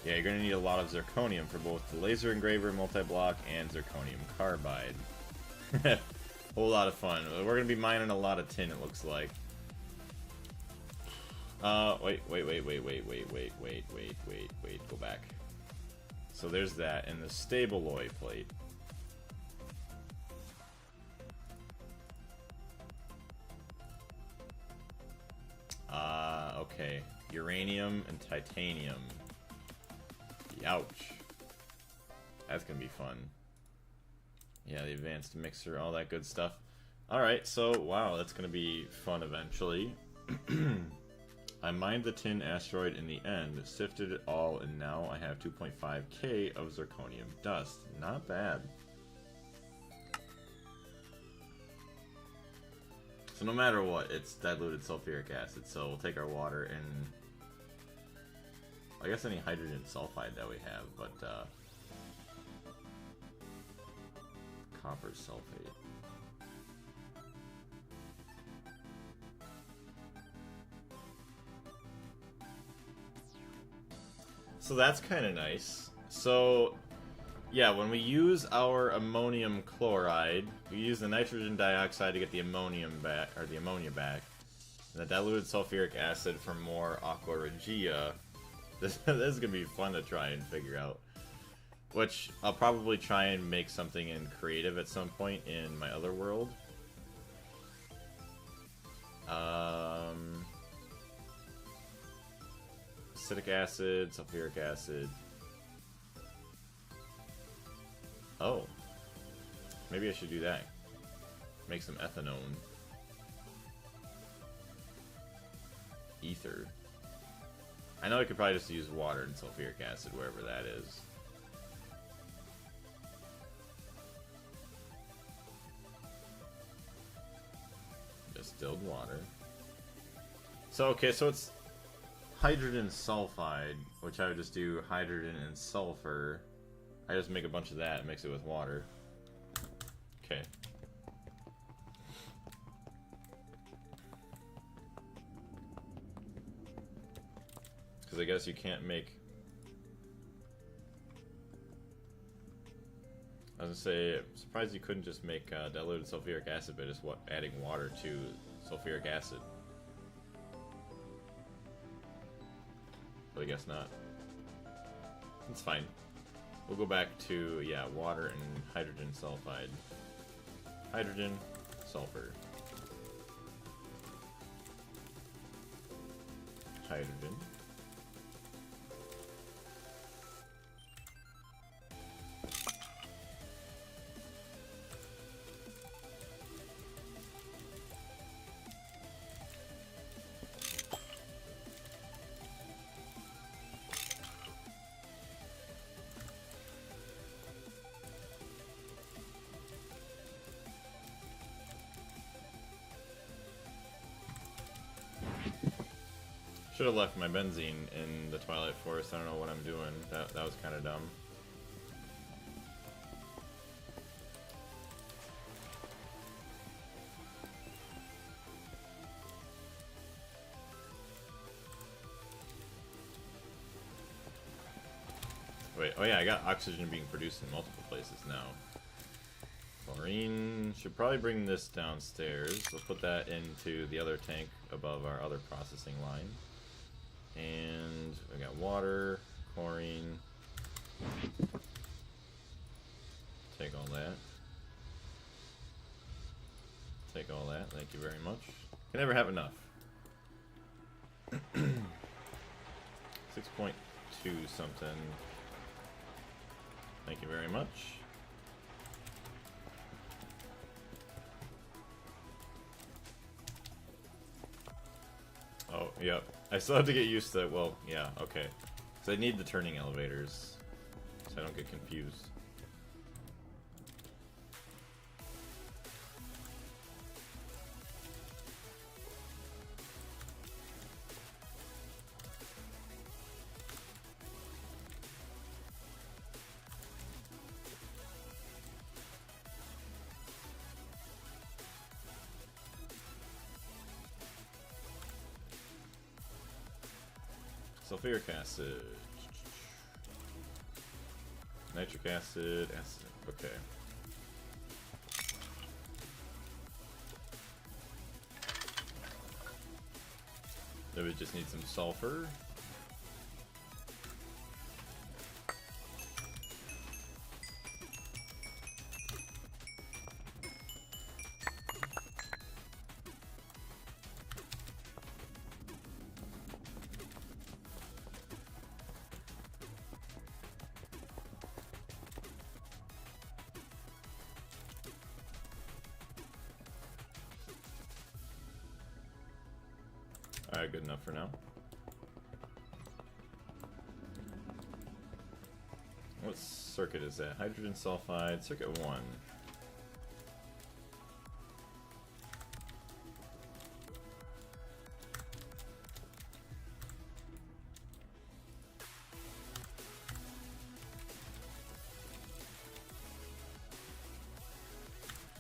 A: Yeah, you're going to need a lot of zirconium for both the laser engraver, multi-block, and zirconium carbide. Whole lot of fun. We're going to be mining a lot of tin, it looks like. Wait, go back. So there's that, and the stabaloy plate. Okay. Uranium and titanium. Ouch. That's gonna be fun. Yeah, the advanced mixer, all that good stuff. Alright, so, wow, that's gonna be fun eventually. I mined the tin asteroid in the end, sifted it all, and now I have 2.5k of zirconium dust. Not bad. So no matter what, it's diluted sulfuric acid, so we'll take our water and I guess any hydrogen sulfide that we have, but copper sulfate. So that's kind of nice. So yeah, when we use our ammonium chloride, we use the nitrogen dioxide to get the ammonium back, or the ammonia back, and the diluted sulfuric acid for more aqua regia. This is gonna be fun to try and figure out. Which I'll probably try and make something in creative at some point in my other world. Acetic acid, sulfuric acid. Oh. Maybe I should do that. Make some ethanone. Ether. I know I could probably just use water and sulfuric acid wherever that is. Distilled water. So, okay, so it's hydrogen sulfide, which I would just do hydrogen and sulfur. I just make a bunch of that and mix it with water. Okay. Because I guess you can't make... I was gonna say, I'm surprised you couldn't just make diluted sulfuric acid by just adding water to sulfuric acid. But I guess not. It's fine. We'll go back to, yeah, water and hydrogen sulfide. Hydrogen, sulfur. Hydrogen. Should have left my benzene in the Twilight Forest. I don't know what I'm doing. That was kind of dumb. Wait, oh yeah, I got oxygen being produced in multiple places now. Chlorine. Should probably bring this downstairs. We'll put that into the other tank above our other processing line. And we got water, chlorine. Take all that. Take all that. Thank you very much. Can never have enough. 6.2 something. Thank you very much. Oh, yep. I still have to get used to, well, yeah, okay. So I need the turning elevators, so I don't get confused. Sulfuric acid, nitric acid, okay. Then we just need some sulfur. Alright, good enough for now. What circuit is that? Hydrogen sulfide, circuit 1.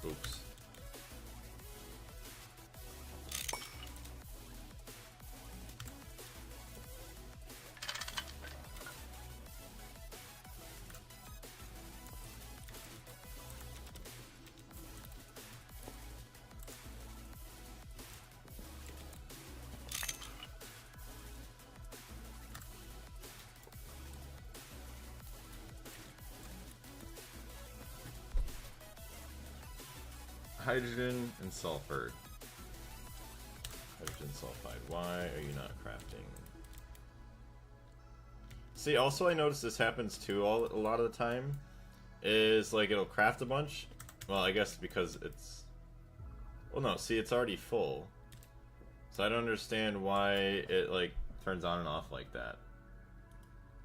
A: Oops. Hydrogen and sulfur. Hydrogen sulfide. Why are you not crafting? See, also I noticed this happens too a lot of the time. Is like it'll craft a bunch. Well, I guess because it's... Well, no, see, it's already full. So I don't understand why it like turns on and off like that.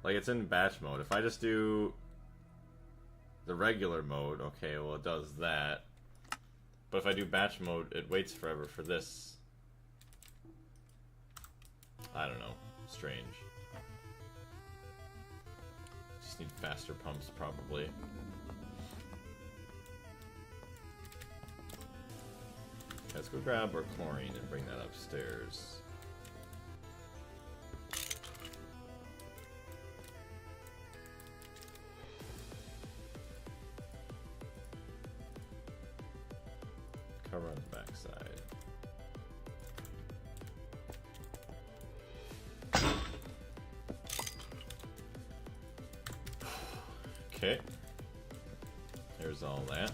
A: Like it's in batch mode. If I just do the regular mode, okay, well it does that. But if I do batch mode, it waits forever for this. I don't know. Strange. Just need faster pumps, probably. Let's go grab our chlorine and bring that upstairs. Cover on the backside. Okay. There's all that.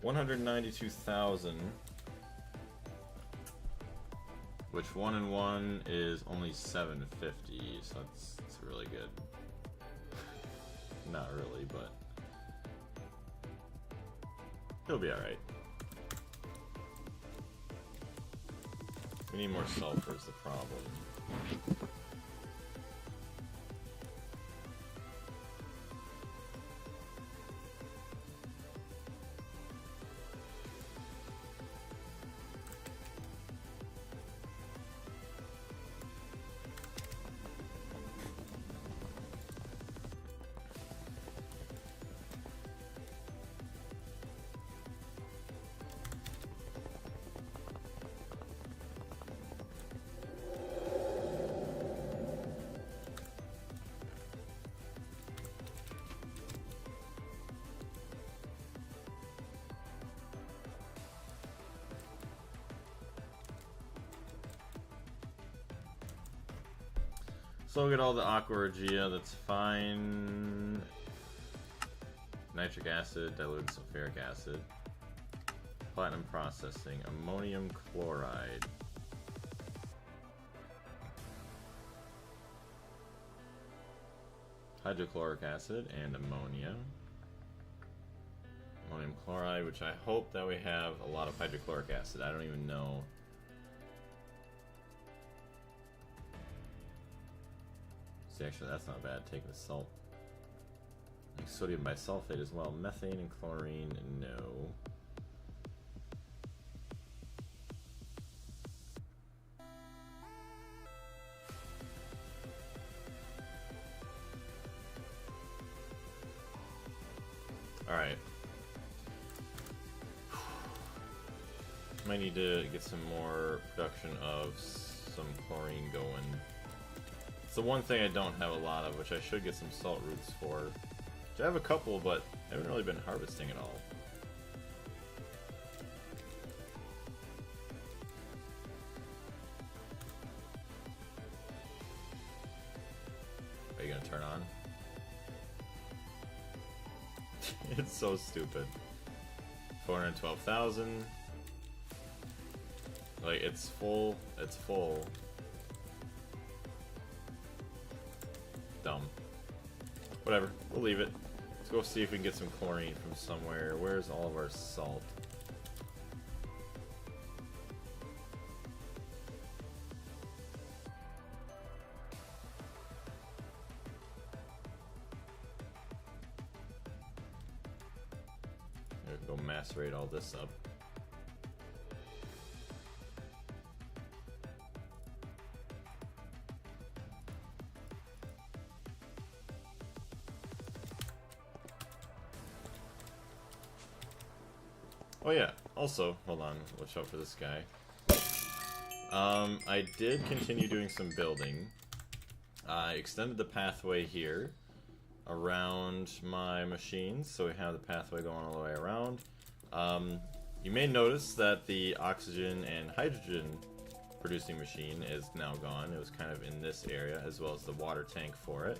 A: 192,000. Which 1 and 1 is only 750, so that's really good. Not really, but he'll be alright. We need more sulfur is the problem. So we'll get all the aqua regia, that's fine. Nitric acid, diluted sulfuric acid. Platinum processing, ammonium chloride. Hydrochloric acid and ammonia. Ammonium chloride, which I hope that we have a lot of hydrochloric acid. I don't even know. See, actually, that's not bad. Taking the salt. Like sodium bisulfate as well. Methane and chlorine, no. Alright. Might need to get some more production of some chlorine going. It's the one thing I don't have a lot of, which I should get some salt roots for. Which I have a couple, but I haven't really been harvesting at all. Are you gonna turn on? It's so stupid. 412,000. Like, it's full. It's full. Dumb. Whatever. We'll leave it. Let's go see if we can get some chlorine from somewhere. Where's all of our salt? Go macerate all this up. Oh yeah, also, hold on, watch out for this guy. I did continue doing some building. I extended the pathway here around my machines, so we have the pathway going all the way around. You may notice that the oxygen and hydrogen producing machine is now gone. It was kind of in this area, as well as the water tank for it.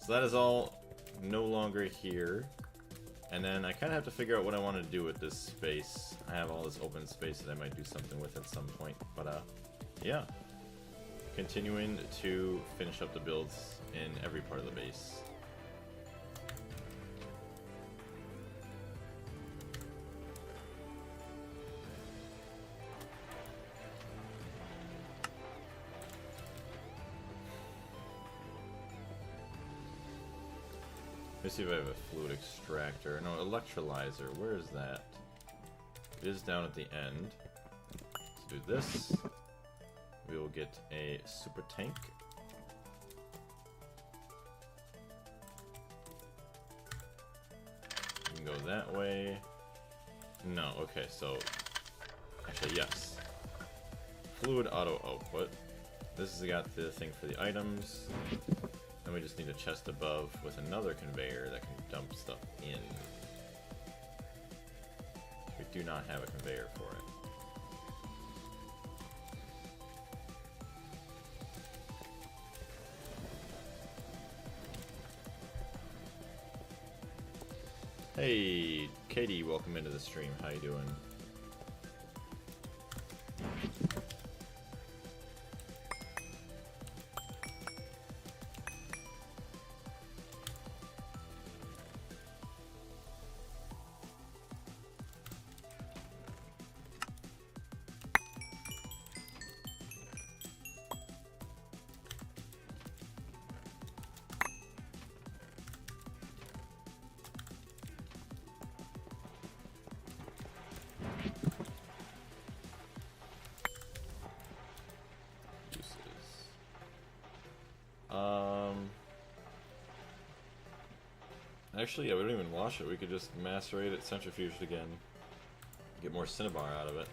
A: So that is all no longer here. And then I kind of have to figure out what I want to do with this space. I have all this open space that I might do something with at some point. But yeah. Continuing to finish up the builds in every part of the base. Let me see if I have a fluid extractor. No, electrolyzer. Where is that? It is down at the end. Let's do this. We will get a super tank. We can go that way. No, okay, so... Actually, yes. Fluid auto output. This has got the thing for the items. Then we just need a chest above with another conveyor that can dump stuff in. We do not have a conveyor for it. Hey, Katie, welcome into the stream. How you doing? Actually, yeah, we don't even wash it. We could just macerate it, centrifuge it again. Get more cinnabar out of it.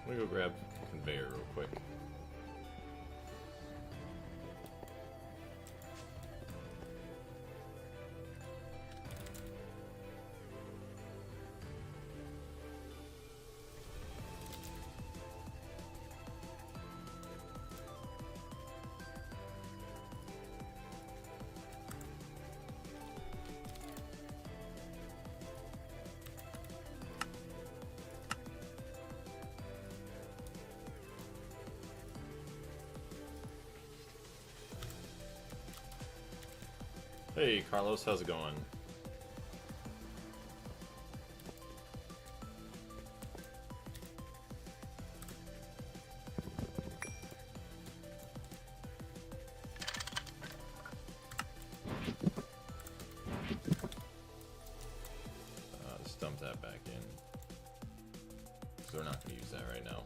A: Let me go grab a conveyor real quick. Hey, Carlos, how's it going? Just dump that back in. So we're not going to use that right now.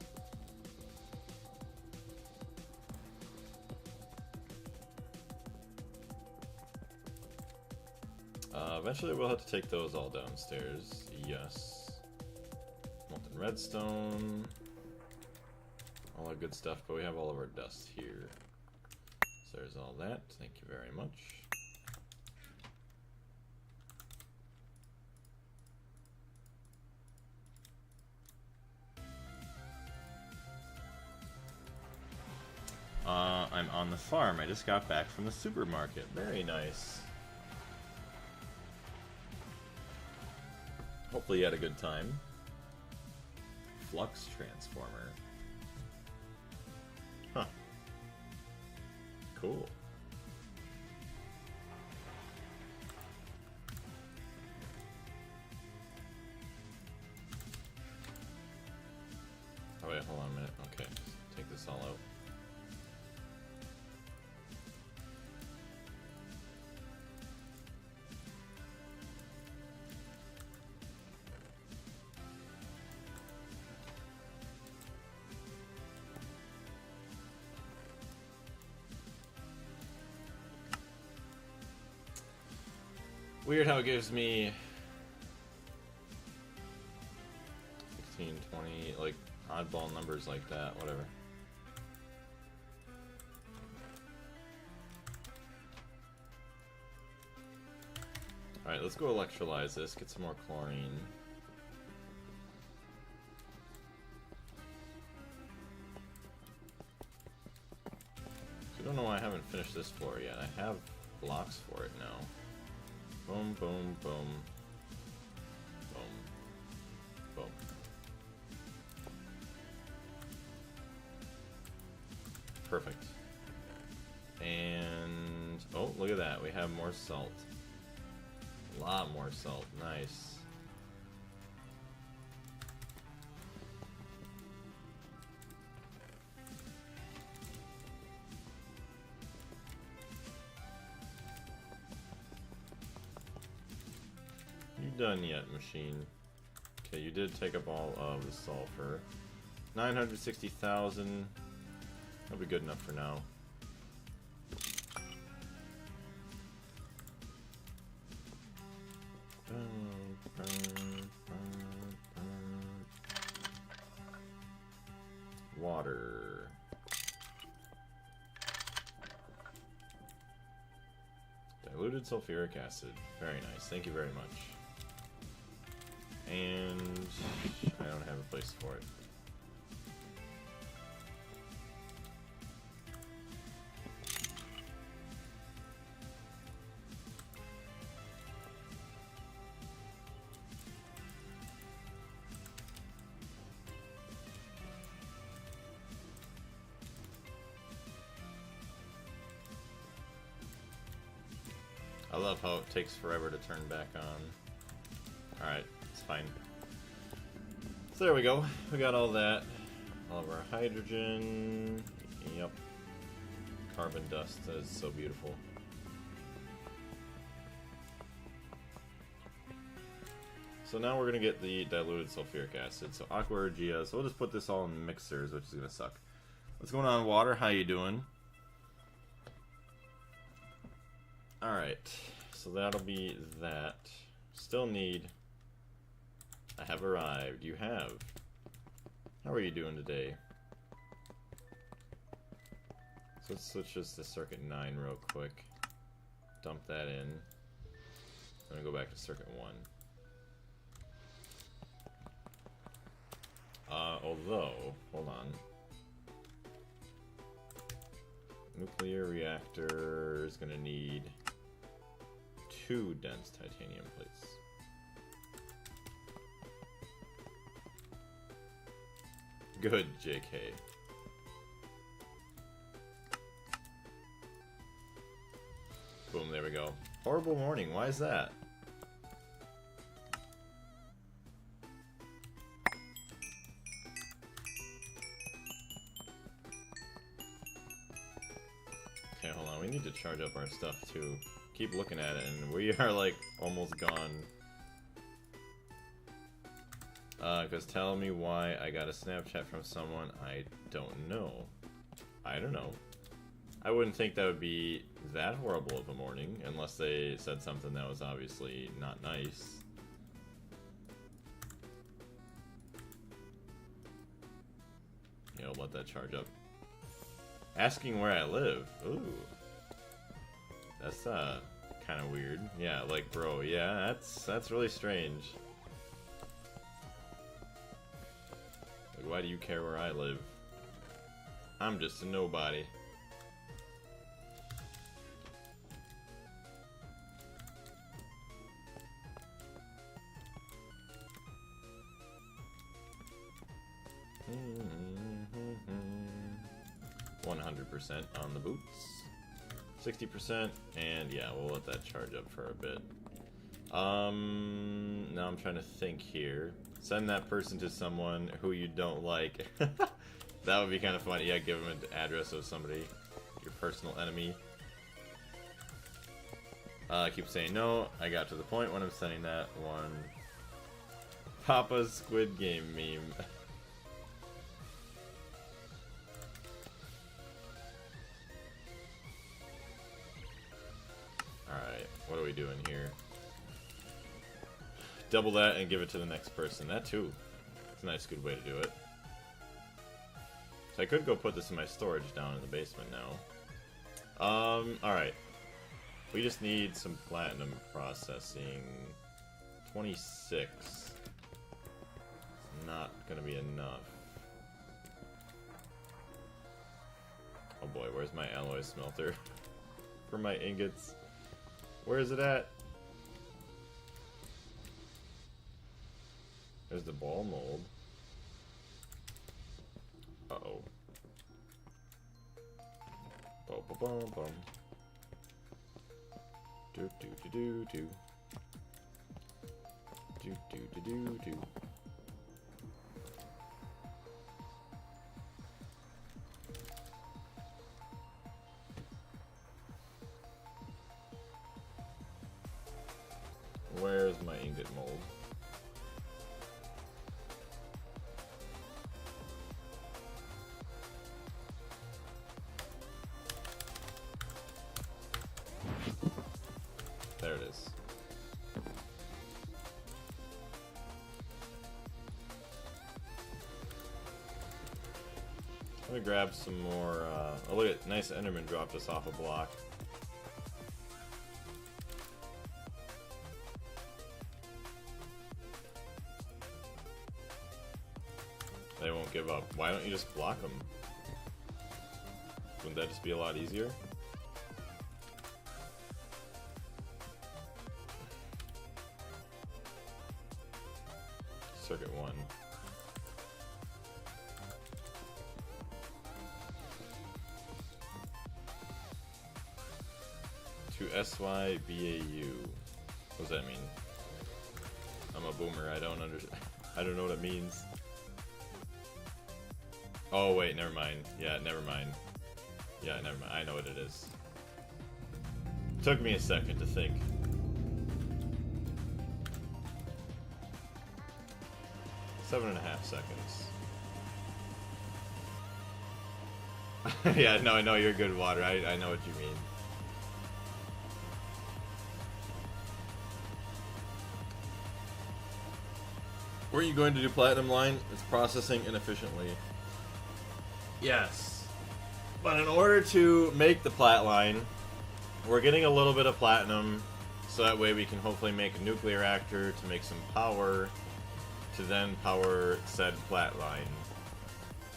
A: Eventually we'll have to take those all downstairs. Yes. Molten redstone. All that good stuff, but we have all of our dust here. So there's all that. Thank you very much. I'm on the farm. I just got back from the supermarket. Very nice. Hopefully you had a good time. Flux transformer. Huh. Cool. Oh wait, hold on a minute. Okay, take this all out. Weird how it gives me 16, 20, like oddball numbers like that, whatever. Alright, let's go electrolyze this, get some more chlorine. So I don't know why I haven't finished this floor yet. I have blocks for it now. Boom, boom, boom. Boom. Boom. Perfect. And... oh, look at that. We have more salt. A lot more salt. Nice. Done yet, machine. Okay, you did take up all of the sulfur. 960,000. That'll be good enough for now. Water. Diluted sulfuric acid. Very nice. Thank you very much. And I don't have a place for it. I love how it takes forever to turn back on. Alright, it's fine. So there we go. We got all that. All of our hydrogen. Yep. Carbon dust. That is so beautiful. So now we're going to get the diluted sulfuric acid. So aqua regia. So we'll just put this all in mixers, which is going to suck. What's going on, water? How you doing? Alright, so that'll be that. Still need... I have arrived. You have. How are you doing today? So let's switch this to circuit 9 real quick. Dump that in. I'm gonna go back to circuit 1. Although, hold on. Nuclear reactor is gonna need 2 dense titanium plates. Good, JK. Boom, there we go. Horrible morning. Why is that? Okay, hold on. We need to charge up our stuff too. Keep looking at it, and we are like almost gone. Because tell me why I got a Snapchat from someone I don't know. I don't know. I wouldn't think that would be that horrible of a morning, unless they said something that was obviously not nice. You know, let that charge up. Asking where I live. Ooh. That's kind of weird. Yeah, like, bro, yeah, that's really strange. Like, why do you care where I live? I'm just a nobody. Mm-hmm. 100% on the boots. 60%, and yeah, we'll let that charge up for a bit. Now I'm trying to think here. Send that person to someone who you don't like. That would be kind of funny. Yeah, give them an address of somebody, your personal enemy. I keep saying no. I got to the point when I'm sending that one. Papa's Squid Game meme. Alright, what are we doing here? Double that and give it to the next person. That too. It's a nice, good way to do it. So I could go put this in my storage down in the basement now. Alright. We just need some platinum processing. 26. It's not gonna be enough. Oh boy, where's my alloy smelter? For my ingots. Where is it at? There's the ball mold. Uh-oh. Bum bum bum bum. Do do do do do. Do do do do do. Where's my ingot mold? There it is. I'm gonna grab some more, oh look at, nice Enderman dropped us off a block. They won't give up. Why don't you just block them? Wouldn't that just be a lot easier? Circuit 1. To SYBAU. What does that mean? I'm a boomer. I don't understand. I don't know what it means. Oh wait, never mind. Yeah, never mind. Yeah, never mind. I know what it is. Took me a second to think. Seven and a half seconds. Yeah, no, I know you're good, Water. I know what you mean. Were you going to do platinum line? It's processing inefficiently. Yes. But in order to make the plat line, we're getting a little bit of platinum, so that way we can hopefully make a nuclear reactor to make some power, to then power said plat line,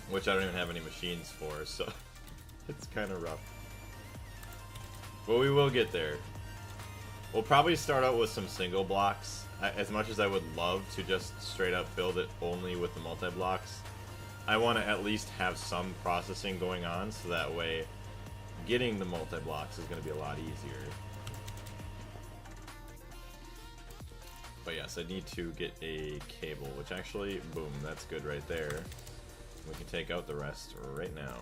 A: which I don't even have any machines for, so it's kind of rough. But we will get there. We'll probably start out with some single blocks. As much as I would love to just straight up build it only with the multi-blocks, I want to at least have some processing going on, so that way getting the multi-blocks is going to be a lot easier. But yes, I need to get a cable, which actually, boom, that's good right there. We can take out the rest right now.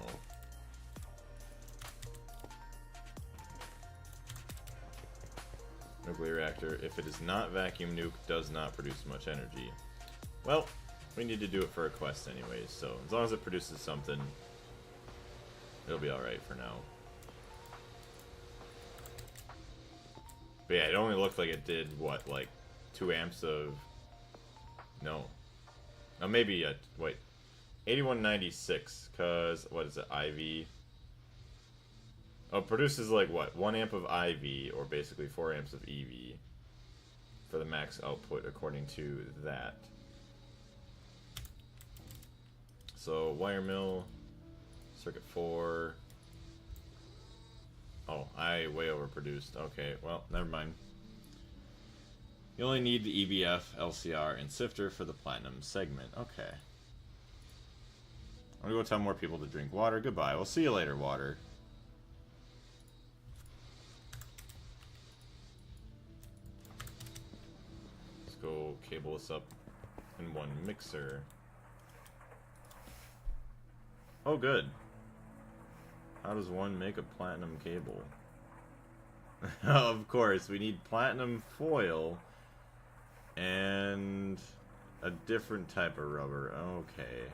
A: Nuclear reactor, if it is not vacuum nuke, does not produce much energy. Well, we need to do it for a quest anyways, so as long as it produces something, it'll be alright for now. But yeah, it only looked like it did, what, like 2 amps of... No. Oh, maybe, wait. 8196, because, what is it, IV? Oh, it produces like, what, 1 amp of IV, or basically 4 amps of EV for the max output, according to that. So, wire mill, circuit 4. Oh, I way overproduced. Okay, well, never mind. You only need the EBF, LCR, and sifter for the platinum segment. Okay. I'm gonna go tell more people to drink water. Goodbye. We'll see you later, water. Let's go cable this up in one mixer. Oh, good. How does one make a platinum cable? Of course, we need platinum foil and a different type of rubber. Okay.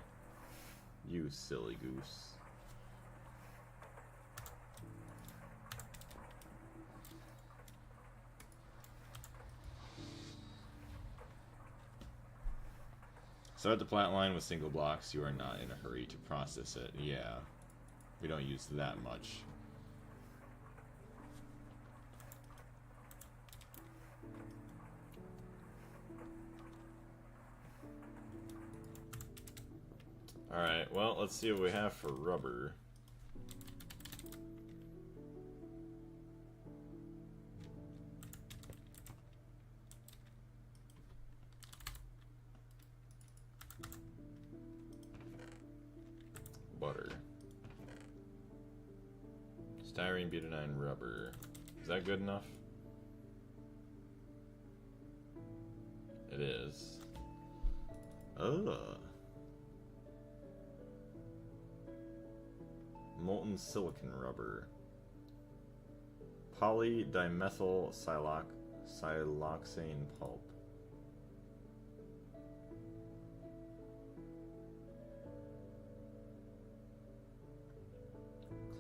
A: You silly goose. Start the plant line with single blocks. You are not in a hurry to process it. Yeah. We don't use that much. Alright, well, let's see what we have for rubber. Butter. Styrene butadiene rubber. Is that good enough? It is. Ugh. Molten silicon rubber. Polydimethyl siloxane pulp.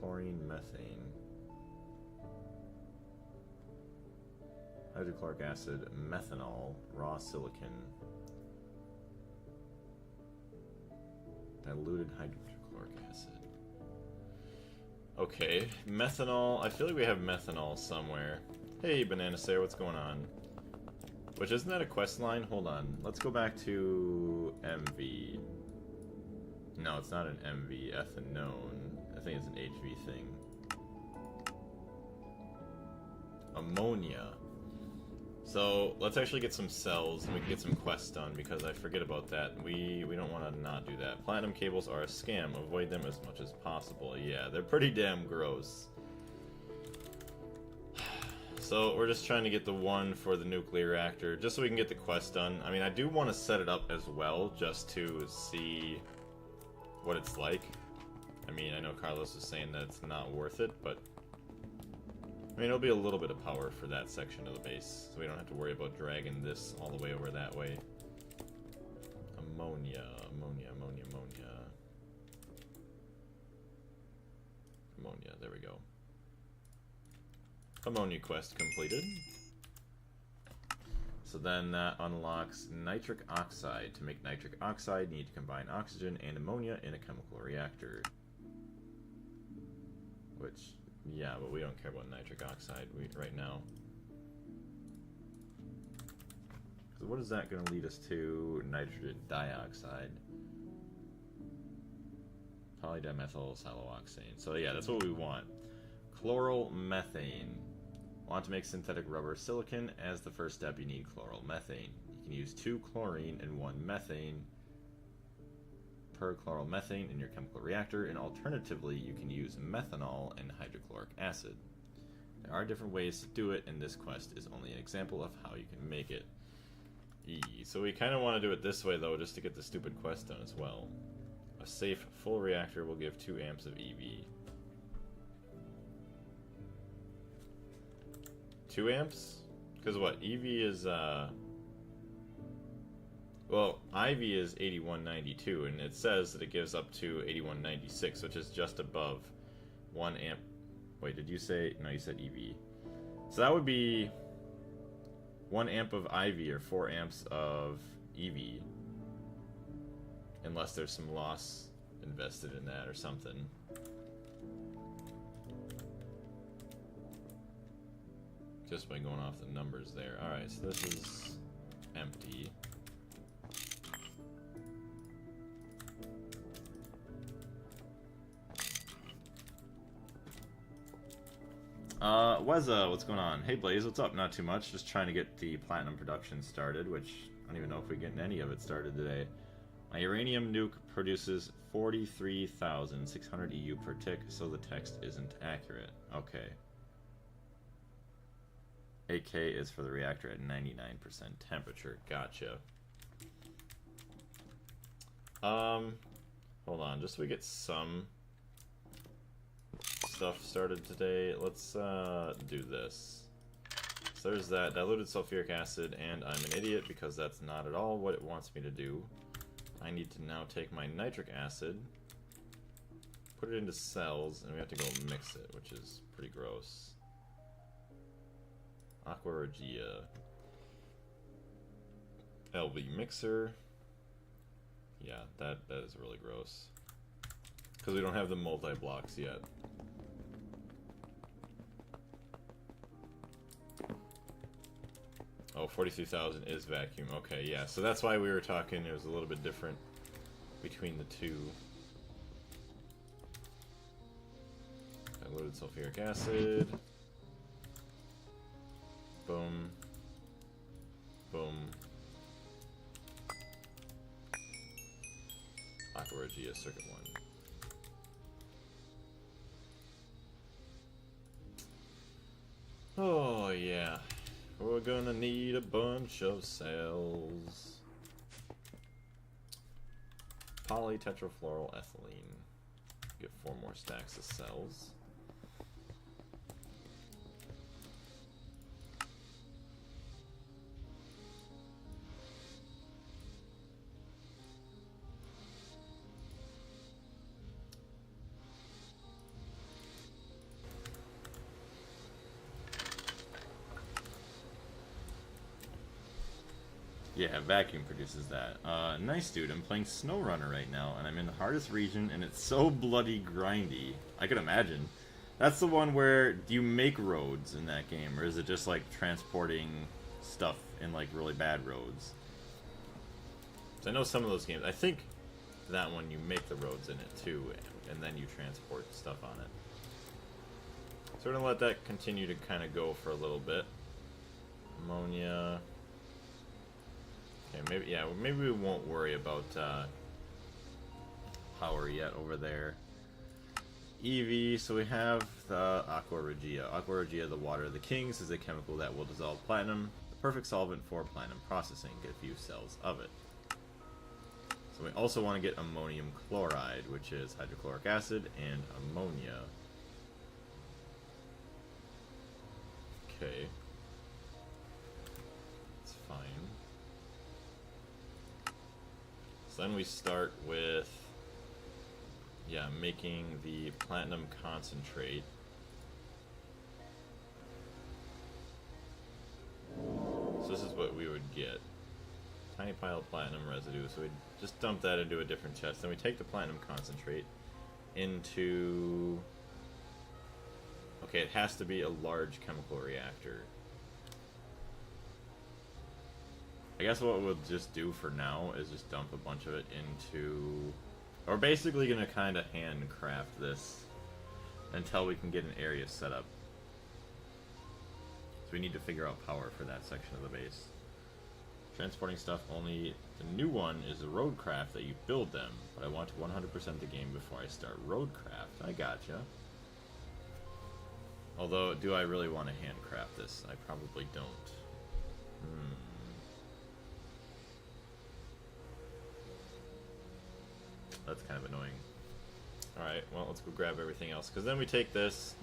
A: Chlorine methane. Hydrochloric acid, methanol, raw silicon. Diluted hydrochloric acid. Okay, methanol. I feel like we have methanol somewhere. Hey, Banana Slayer, what's going on? Which, isn't that a quest line? Hold on. Let's go back to MV. No, it's not an MV. Ethanone. I think it's an HV thing. Ammonia. So, let's actually get some cells and we can get some quests done because I forget about that. We don't want to not do that. Platinum cables are a scam. Avoid them as much as possible. Yeah, they're pretty damn gross. So, we're just trying to get the one for the nuclear reactor just so we can get the quest done. I mean, I do want to set it up as well just to see what it's like. I mean, I know Carlos is saying that it's not worth it, but I mean, it'll be a little bit of power for that section of the base, so we don't have to worry about dragging this all the way over that way. Ammonia, ammonia, ammonia, ammonia. Ammonia, there we go. Ammonia quest completed. So then that unlocks nitric oxide. To make nitric oxide, you need to combine oxygen and ammonia in a chemical reactor. Which, yeah, but we don't care about nitric oxide right now. So what is that going to lead us to? Nitrogen dioxide. Polydimethyl siloxane. So yeah, that's what we want. Chloral methane. Want to make synthetic rubber silicon? As the first step, you need chloral methane. You can use 2 chlorine and 1 methane per chloral methane in your chemical reactor, and alternatively, you can use methanol and hydrochloric acid. There are different ways to do it, and this quest is only an example of how you can make it. E. So we kind of want to do it this way, though, just to get the stupid quest done as well. A safe, full reactor will give 2 amps of EV. 2 amps? Because what? EV is, well, IV is 8192, and it says that it gives up to 8196, which is just above 1 amp. Wait, did you say? No, you said EV. So that would be 1 amp of IV or 4 amps of EV. Unless there's some loss invested in that or something. Just by going off the numbers there. Alright, so this is empty. Weza, what's going on? Hey Blaze, what's up? Not too much, just trying to get the platinum production started, which I don't even know if we get any of it started today. My uranium nuke produces 43,600 EU per tick, so the text isn't accurate. Okay. AK is for the reactor at 99% temperature. Gotcha. Hold on, just so we get some stuff started today, let's do this. So there's that diluted sulfuric acid, and I'm an idiot because that's not at all what it wants me to do. I need to now take my nitric acid, put it into cells, and we have to go mix it, which is pretty gross. Aqua Regia. LV mixer. Yeah, that is really gross. Because we don't have the multi-blocks yet. Oh, 43,000 is vacuum. Okay, yeah. So that's why we were talking. It was a little bit different between the two. Diluted sulfuric acid. Boom. Boom. Aqua Regia circuit 1. Oh, yeah. We're gonna need a bunch of cells. Polytetrafluoroethylene. Get 4 more stacks of cells. Yeah, vacuum produces that. Nice, dude. I'm playing SnowRunner right now, and I'm in the hardest region, and it's so bloody grindy. I can imagine. That's the one where, do you make roads in that game, or is it just, like, transporting stuff in, like, really bad roads? So I know some of those games, I think that one you make the roads in it, too, and then you transport stuff on it. So we're gonna let that continue to kind of go for a little bit. Ammonia... Okay, maybe, yeah, maybe we won't worry about power yet over there. EV, so we have the Aqua Regia. Aqua Regia, the water of the kings, is a chemical that will dissolve platinum. The perfect solvent for platinum processing. Get a few cells of it. So we also want to get ammonium chloride, which is hydrochloric acid and ammonia. Okay. That's fine. So then we start with, yeah, making the platinum concentrate. So this is what we would get. Tiny pile of platinum residue. So we just dump that into a different chest. Then we take the platinum concentrate into... Okay, it has to be a large chemical reactor. I guess what we'll just do for now is just dump a bunch of it into... We're basically going to kind of handcraft this until we can get an area set up. So we need to figure out power for that section of the base. Transporting stuff only... The new one is a roadcraft that you build them, but I want to 100% the game before I start roadcraft. I gotcha. Although, do I really want to handcraft this? I probably don't. That's kind of annoying. Alright, well, let's go grab everything else. Because then we take this.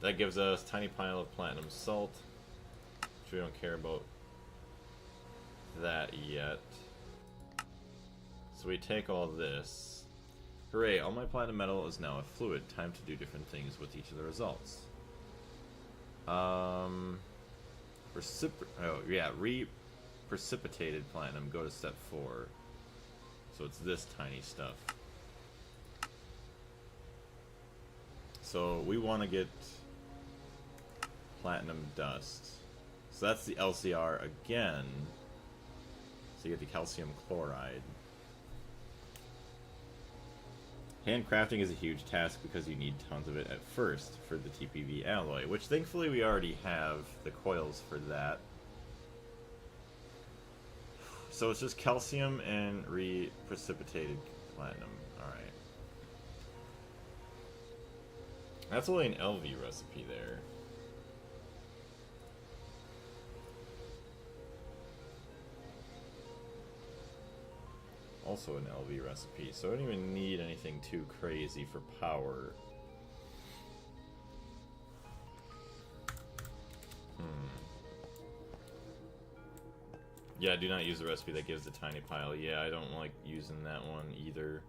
A: That gives us a tiny pile of platinum salt. Which we don't care about that yet. So we take all this. Hooray, all my platinum metal is now a fluid. Time to do different things with each of the results. Precipitated platinum. Go to step 4. So it's this tiny stuff. So we want to get platinum dust. So that's the LCR again. So you get the calcium chloride. Handcrafting is a huge task because you need tons of it at first for the TPV alloy, which thankfully we already have the coils for that. So it's just calcium and precipitated platinum. Alright. That's only an LV recipe there. Also an LV recipe, so I don't even need anything too crazy for power. Yeah, do not use the recipe that gives the tiny pile. Yeah, I don't like using that one either.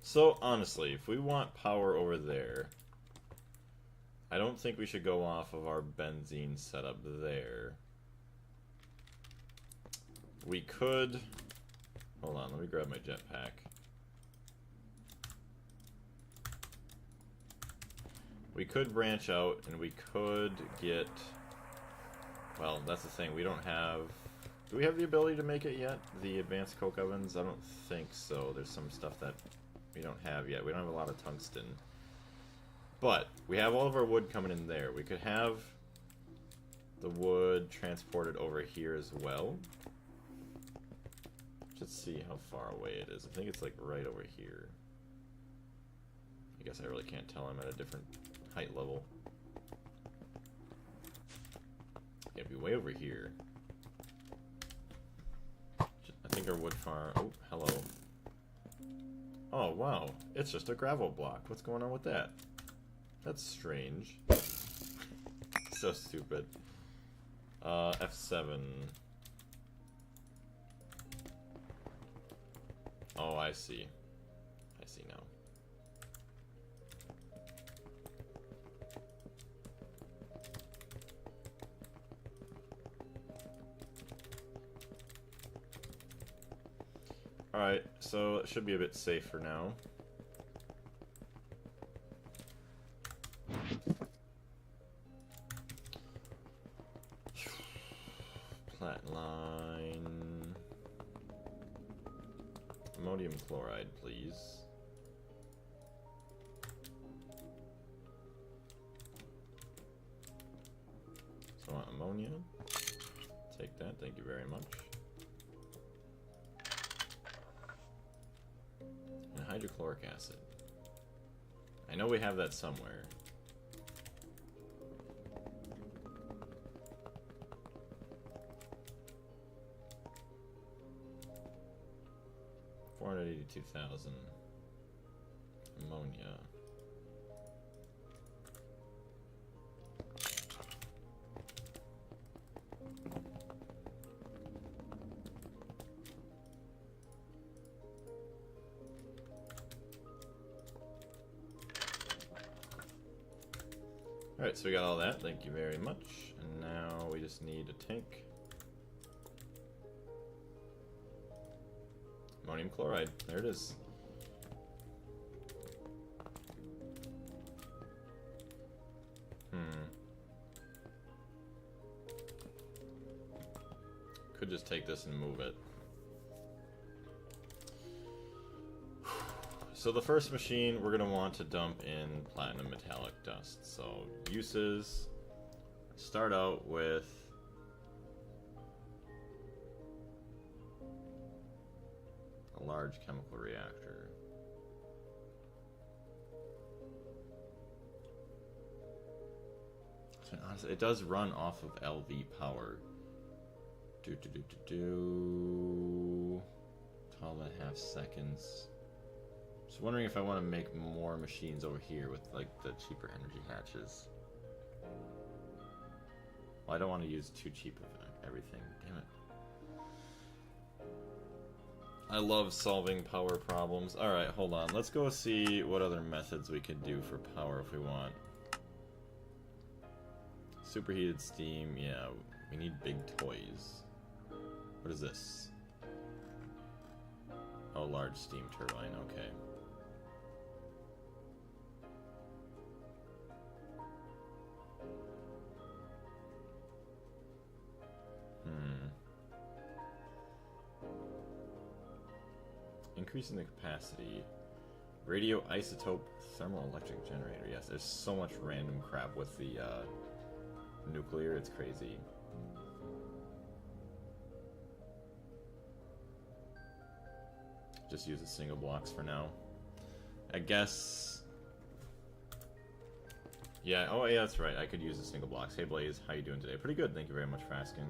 A: So, honestly, if we want power over there, I don't think we should go off of our benzene setup there. We could... Hold on, let me grab my jetpack. We could branch out, and we could get... Well, that's the thing, we don't have... Do we have the ability to make it yet? The advanced coke ovens? I don't think so. There's some stuff that we don't have yet. We don't have a lot of tungsten. But, we have all of our wood coming in there. We could have the wood transported over here as well. Let's see how far away it is. I think it's like right over here. I guess I really can't tell. I'm at a different height level. It'd be way over here. I think our wood farm... Oh, hello. Oh, wow. It's just a gravel block. What's going on with that? That's strange. So stupid. F7. Oh, I see. I see now. Alright, so it should be a bit safer now. Platline. Ammonium chloride, please. So I want ammonia. Take that, thank you very much. And hydrochloric acid. I know we have that somewhere. $482,000 ammonia. Alright, so we got all that. Thank you very much. And now we just need a tank. Ammonium chloride. There it is. Could just take this and move it. So the first machine, we're going to want to dump in platinum metallic dust. So uses, start out with a large chemical reactor. So honestly, it does run off of LV power. 12.5 seconds. Just wondering if I want to make more machines over here with like the cheaper energy hatches. Well, I don't want to use too cheap of everything. Damn it. I love solving power problems. Alright, hold on. Let's go see what other methods we could do for power if we want. Superheated steam, yeah. We need big toys. What is this? Oh, large steam turbine, okay. Increasing the capacity. Radioisotope thermoelectric generator. Yes, there's so much random crap with the nuclear, it's crazy. Just use the single blocks for now. I guess... Yeah, oh yeah, that's right. I could use the single blocks. Hey Blaze, how you doing today? Pretty good, thank you very much for asking.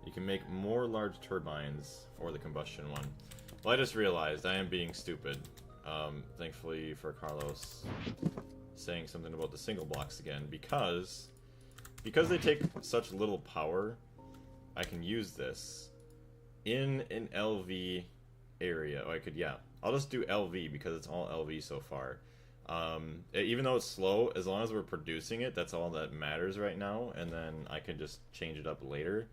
A: You can make more large turbines for the combustion one. Well, I just realized I am being stupid. Thankfully for Carlos saying something about the single blocks again, because they take such little power, I can use this in an LV area. Oh, I could, yeah. I'll just do LV because it's all LV so far. Even though it's slow, as long as we're producing it, that's all that matters right now, and then I can just change it up later.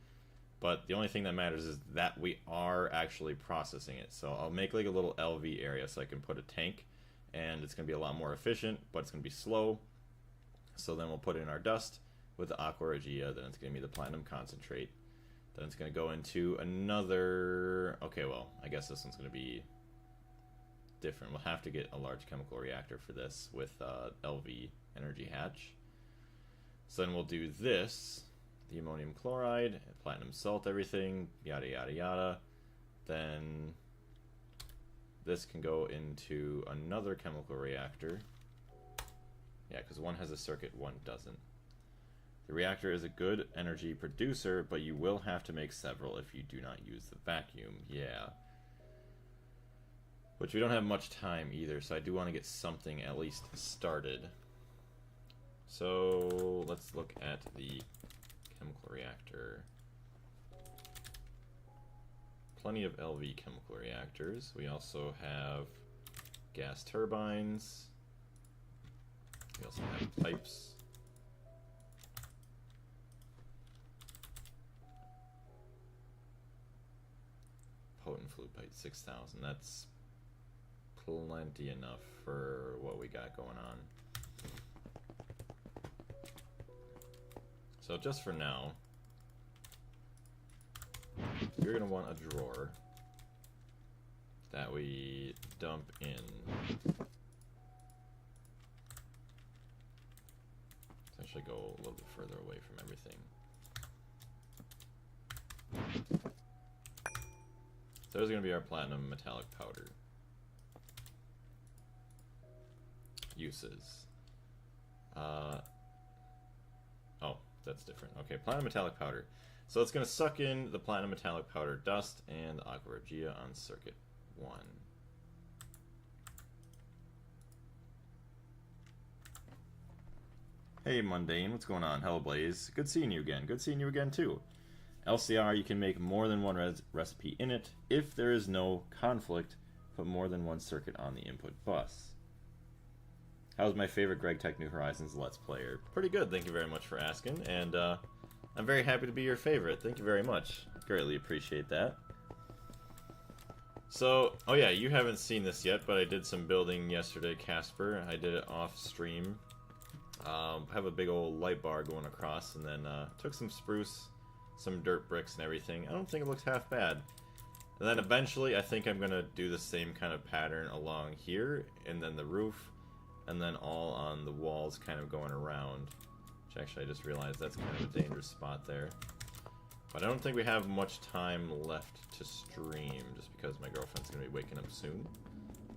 A: But the only thing that matters is that we are actually processing it. So I'll make like a little LV area so I can put a tank, and it's going to be a lot more efficient, but it's going to be slow. So then we'll put in our dust with the aqua regia, then it's going to be the platinum concentrate. Then it's going to go into another... Okay, well, I guess this one's going to be different. We'll have to get a large chemical reactor for this with LV energy hatch. So then we'll do this, the ammonium chloride, platinum salt, everything, yada yada yada. Then this can go into another chemical reactor. Yeah, because one has a circuit, one doesn't. The reactor is a good energy producer, but you will have to make several if you do not use the vacuum. Yeah. Which we don't have much time either, so I do want to get something at least started. So let's look at the chemical reactor. Plenty of LV chemical reactors. We also have gas turbines. We also have pipes. Potent fluid pipe 6,000. That's plenty enough for what we got going on. So just for now, you're going to want a drawer that we dump in. Essentially go a little bit further away from everything. So there's going to be our platinum metallic powder. Uses. Oh, that's different. Okay, platinum metallic powder. So it's going to suck in the platinum metallic powder dust and the aqua regia on circuit 1. Hey Mundane, what's going on? Hello Blaze. Good seeing you again. Good seeing you again too. LCR, you can make more than one recipe in it. If there is no conflict, put more than one circuit on the input bus. How's my favorite Gregtech New Horizons Let's Player? Pretty good, thank you very much for asking, and I'm very happy to be your favorite. Thank you very much. Greatly appreciate that. So, oh yeah, you haven't seen this yet, but I did some building yesterday, Casper. I did it off stream. Have a big old light bar going across, and then took some spruce, some dirt bricks and everything. I don't think it looks half bad. And then eventually I think I'm going to do the same kind of pattern along here, and then the roof, and then all on the walls kind of going around. Which actually I just realized that's kind of a dangerous spot there. But I don't think we have much time left to stream, just because my girlfriend's going to be waking up soon.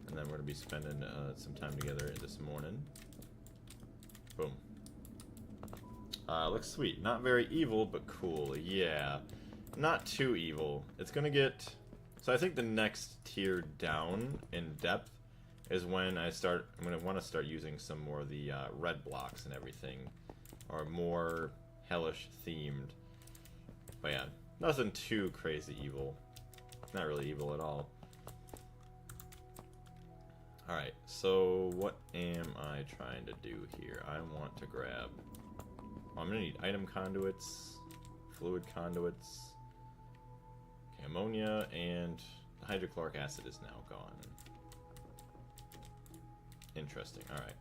A: And then we're going to be spending some time together this morning. Boom. Looks sweet. Not very evil, but cool. Yeah. not too evil. It's gonna get... So I think the next tier down in depth is when I'm gonna want to start using some more of the red blocks and everything, or more hellish themed. But yeah, nothing too crazy evil. Not really evil at all. Alright, so what am I trying to do here? I want to grab... I'm gonna need item conduits, fluid conduits, okay, ammonia, and the hydrochloric acid is now gone. Interesting, alright.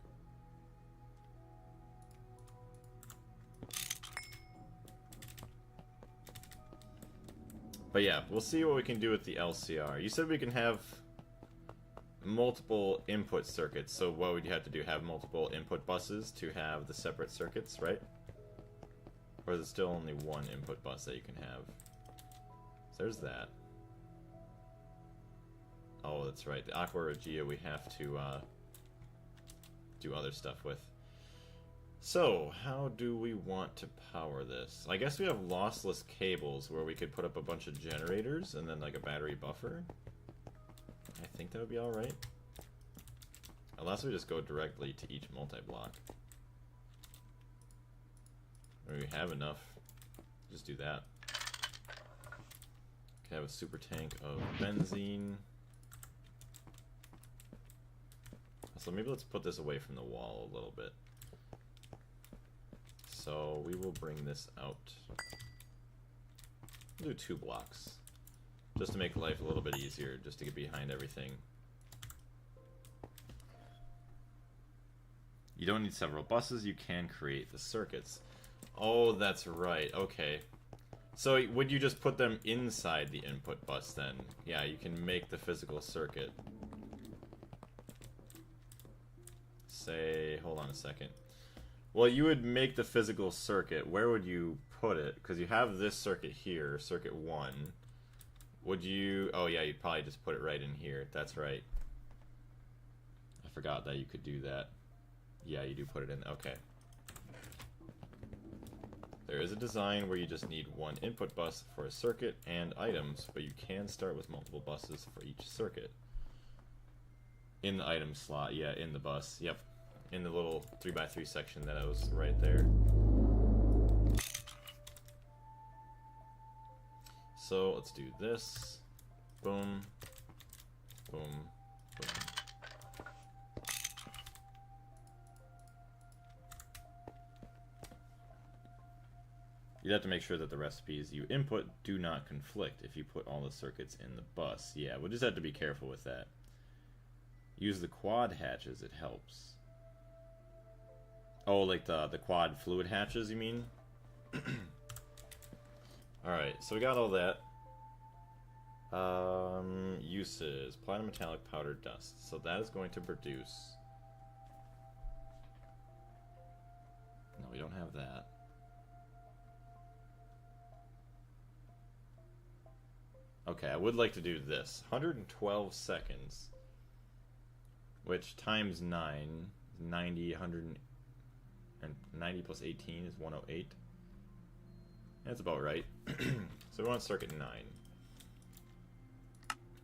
A: But yeah, we'll see what we can do with the LCR. You said we can have multiple input circuits, so what would you have to do? Have multiple input buses to have the separate circuits, right? Or is it still only one input bus that you can have? So there's that. Oh, that's right. The Aqua Regia we have to do other stuff with. So, how do we want to power this? I guess we have lossless cables where we could put up a bunch of generators and then like a battery buffer. I think that would be alright. Unless we just go directly to each multi-block. Or we have enough. Just do that. Could have a super tank of benzene. So maybe let's put this away from the wall a little bit. So we will bring this out. We'll do 2 blocks. Just to make life a little bit easier, just to get behind everything. You don't need several buses, you can create the circuits. Oh, that's right, okay. So would you just put them inside the input bus then? Yeah, you can make the physical circuit. Say, hold on a second. Well, you would make the physical circuit. Where would you put it? Because you have this circuit here, circuit 1. Would you... Oh, yeah, you'd probably just put it right in here. That's right. I forgot that you could do that. Yeah, you do put it in. Okay. There is a design where you just need one input bus for a circuit and items, but you can start with multiple buses for each circuit. In the item slot, yeah, in the bus. Yep. In the little 3x3 section that was right there. So let's do this. Boom. Boom. Boom. You'd have to make sure that the recipes you input do not conflict if you put all the circuits in the bus. Yeah, we'll just have to be careful with that. Use the quad hatches, it helps. Oh, like the quad fluid hatches, you mean? Alright, so we got all that. Uses. Platinum metallic powder dust. So that is going to produce... No, we don't have that. Okay, I would like to do this. 112 seconds. Which times 9, 90, 100, and 90 plus 18 is 108. That's about right. So we want circuit 9.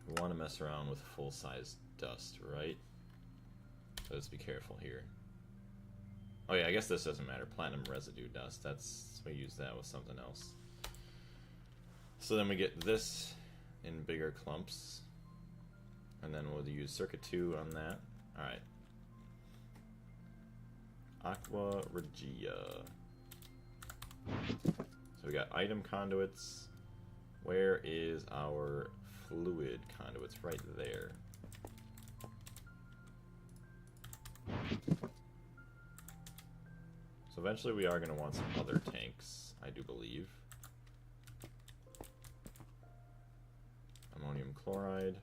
A: We want to mess around with full-size dust, right? So let's be careful here. Oh yeah, I guess this doesn't matter. Platinum residue dust. We use that with something else. So then we get this in bigger clumps. And then we'll use circuit 2 on that. Alright. Aqua Regia. So we got item conduits. Where is our fluid conduits? Right there. So eventually we are going to want some other tanks, I do believe. Ammonium chloride.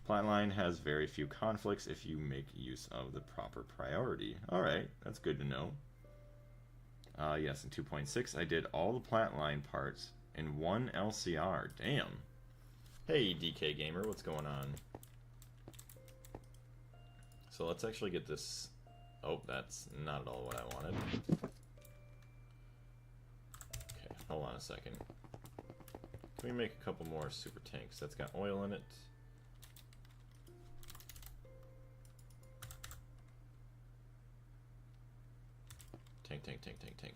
A: Platline has very few conflicts if you make use of the proper priority. Alright, that's good to know. Yes, in 2.6 I did all the Platline parts in one LCR. Damn. Hey, DK Gamer, what's going on? So let's actually get this... Oh, that's not at all what I wanted. Okay, hold on a second. Can we make a couple more super tanks? That's got oil in it. Tank, tank, tank, tank, tank.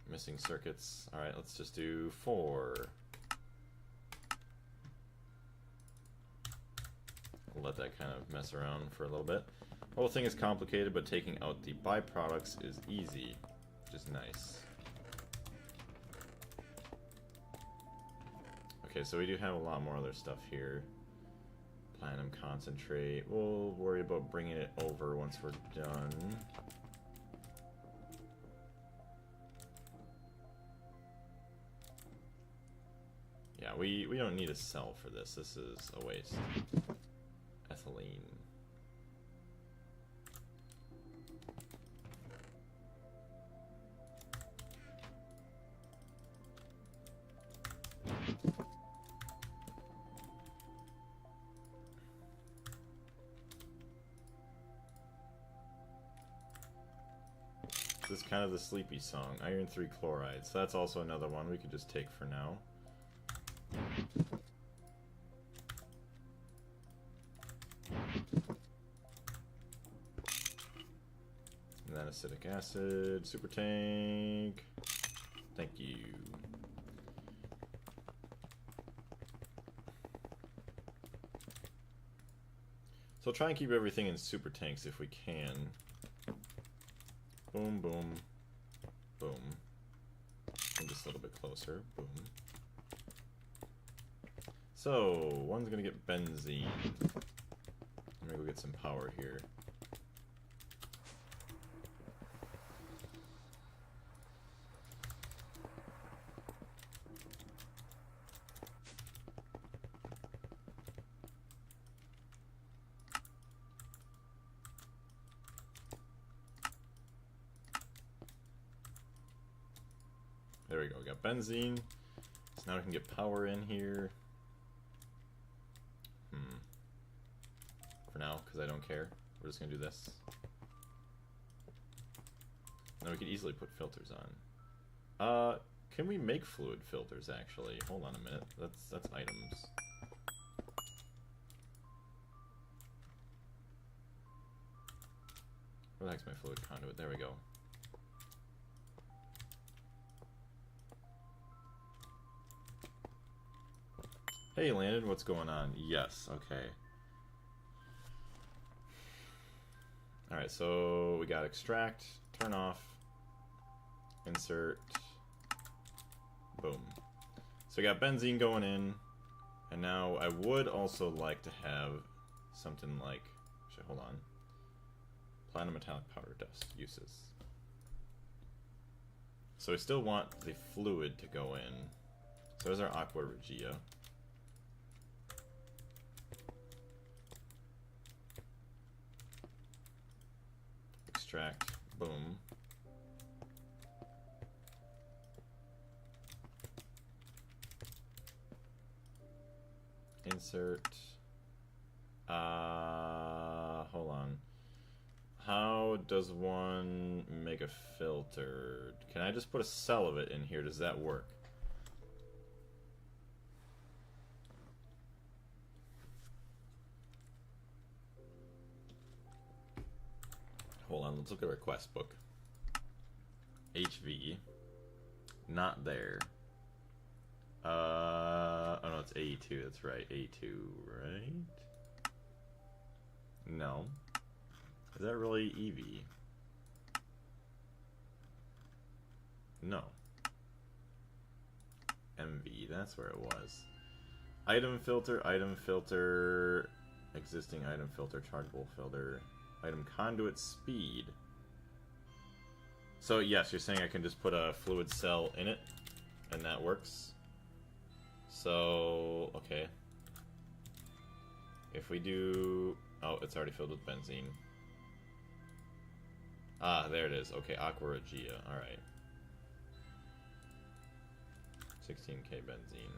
A: Missing circuits. Alright, let's just do 4. We'll let that kind of mess around for a little bit. The whole thing is complicated, but taking out the byproducts is easy, which is nice. Okay, so we do have a lot more other stuff here. Platinum concentrate. We'll worry about bringing it over once we're done. Yeah, we don't need a cell for this. This is a waste. Ethylene. This is kind of the sleepy song. Iron 3 chloride. So that's also another one we could just take for now. And then acidic acid, super tank. Thank you. So try and keep everything in super tanks if we can. Boom, boom, boom. And just a little bit closer. Boom. So, one's gonna get benzene. Let me go get some power here. There we go, we got benzene. So now we can get power in here. For now, because I don't care. We're just gonna do this. Now we could easily put filters on. Can we make fluid filters actually? Hold on a minute. That's items. Where the heck's my fluid conduit? There we go. Hey Landon, what's going on? Yes, okay. Alright, so we got extract, turn off, insert, boom. So we got benzene going in, and now I would also like to have something like, actually hold on, platinum metallic powder dust uses. So we still want the fluid to go in. So there's our aqua regia. Extract, boom. Insert. Hold on. How does one make a filter? Can I just put a cell of it in here? Does that work? Hold on, let's look at our quest book. HV. Not there. Oh no, it's A2, that's right. A2, right? No. Is that really EV? No. MV, that's where it was. Item filter, existing item filter, chargeable filter. Item conduit speed. So yes, you're saying I can just put a fluid cell in it, and that works. So, okay. If we do... Oh, it's already filled with benzene. Ah, there it is. Okay, aqua regia. Alright. 16k benzene.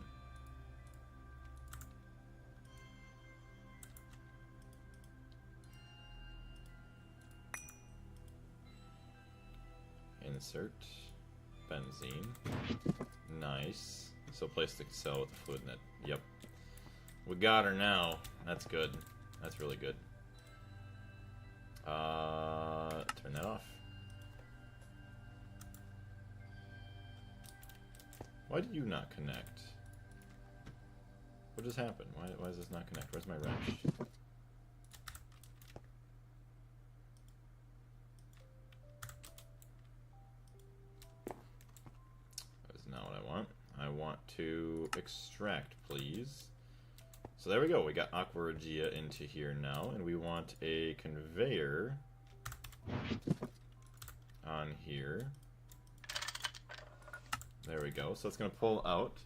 A: insert. Benzene. Nice. So place the cell with the fluid net. Yep. We got her now. That's good. That's really good. Turn that off. Why did you not connect? What just happened? Why does this not connect? Where's my wrench? That's not what I want. I want to extract, please. So there we go. We got Aqua Regia into here now, and we want a conveyor on here. There we go. So it's going to pull out.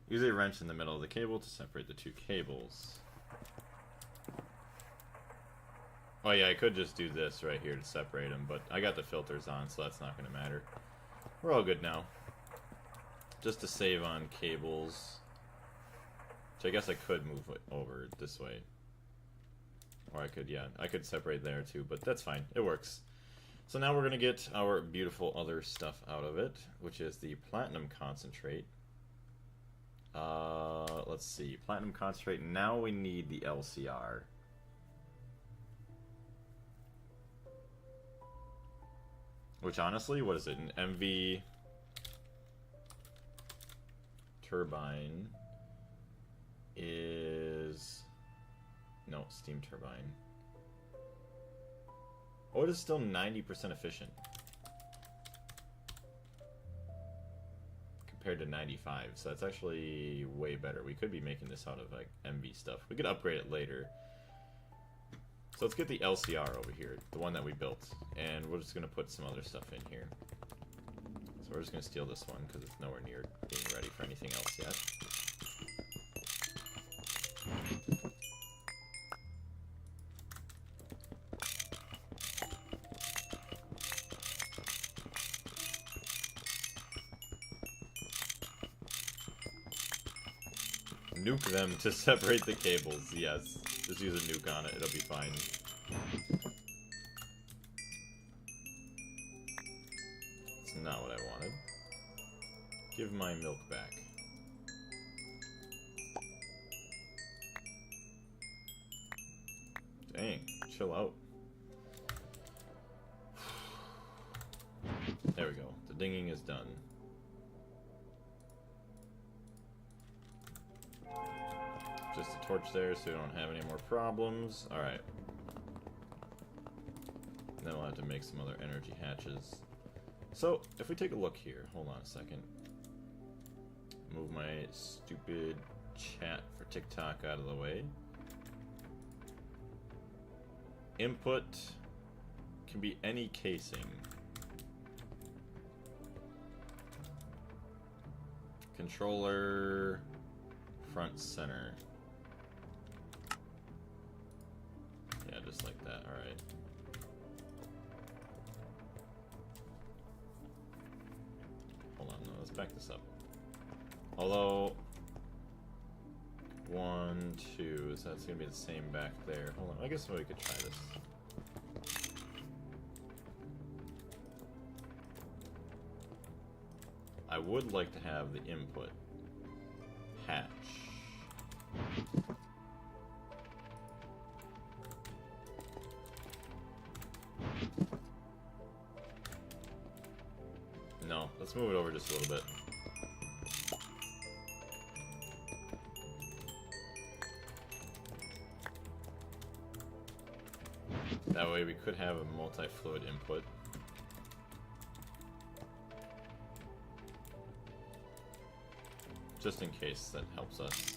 A: Use a wrench in the middle of the cable to separate the two cables. Oh yeah, I could just do this right here to separate them, but I got the filters on, so that's not going to matter. We're all good now. Just to save on cables. So I guess I could move it over this way. Or I could, yeah, I could separate there too, but that's fine. It works. So now we're going to get our beautiful other stuff out of it, which is the platinum concentrate. Let's see. Platinum concentrate. Now we need the LCR. Which honestly, what is it? An MV turbine is... No, steam turbine. Oh, it is still 90% efficient. Compared to 95, so that's actually way better. We could be making this out of like MV stuff. We could upgrade it later. So let's get the LCR over here, the one that we built, and we're just going to put some other stuff in here. So we're just going to steal this one because it's nowhere near being ready for anything else yet. Nuke them to separate the cables, yes. Just use a nuke on it, it'll be fine. It's not what I wanted. Give my milk back. Dang, chill out. There we go, the dinging is done. Just a torch there so we don't have any more problems. Alright. Then we'll have to make some other energy hatches. So, if we take a look here, hold on a second. Move my stupid chat for TikTok out of the way. Input can be any casing. Controller, front center. Yeah, just like that, alright. Hold on, no, let's back this up. Although, 1, 2, so that's gonna be the same back there. Hold on, I guess we could try this. I would like to have the input hatch. No, let's move it over just a little bit. That way we could have a multi-fluid input. Just in case that helps us.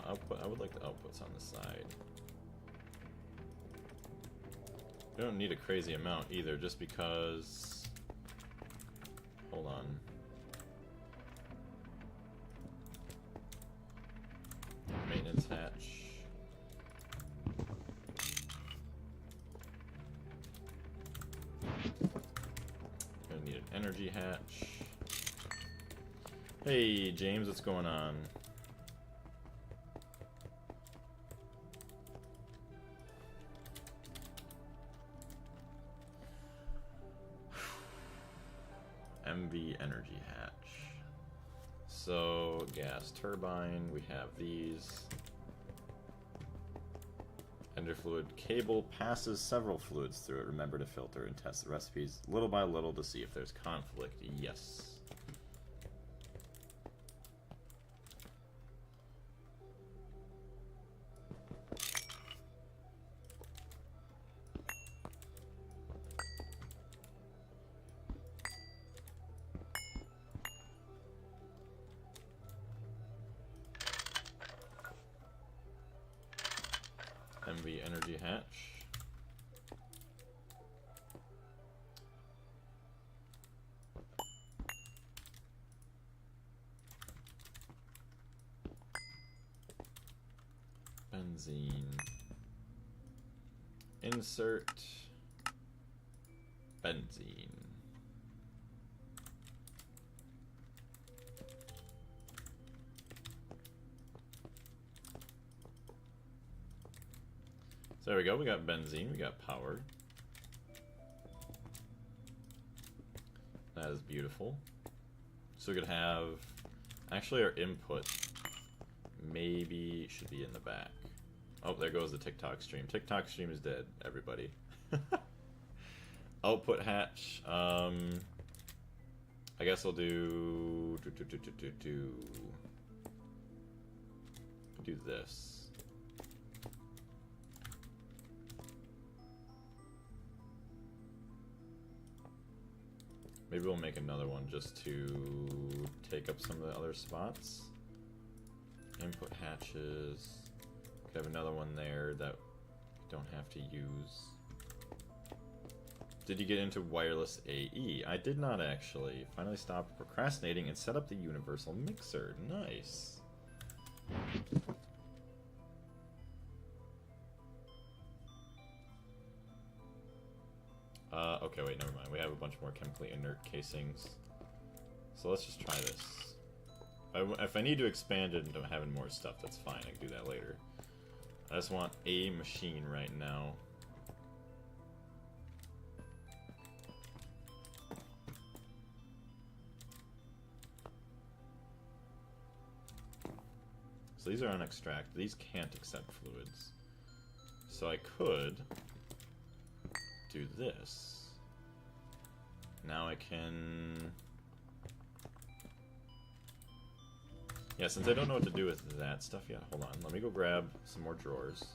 A: Output. I would like the outputs on the side. We don't need a crazy amount either, just because... Hold on. Maintenance hatch. Gonna need an energy hatch. Hey, James, what's going on? MV energy hatch. So, gas turbine, we have these. Ender fluid cable passes several fluids through it. Remember to filter and test the recipes little by little to see if there's conflict. Yes. MV energy hatch. Benzene. Insert benzene. So there we go, we got benzene, we got power. That is beautiful. So we could have... Actually our input maybe should be in the back. Oh, there goes the TikTok stream. TikTok stream is dead, everybody. Output hatch. I guess I'll do this. Maybe we'll make another one just to take up some of the other spots. Input hatches. Could have another one there that we don't have to use. Did you get into wireless AE? I did not actually. Finally stopped procrastinating and set up the universal mixer. Nice. Okay, wait, never mind. We have a bunch more chemically inert casings. So let's just try this. If I need to expand it into having more stuff, that's fine. I can do that later. I just want a machine right now. So these are unextracted. These can't accept fluids. So I could do this. Now I can... Yeah, since I don't know what to do with that stuff yet, hold on. Let me go grab some more drawers.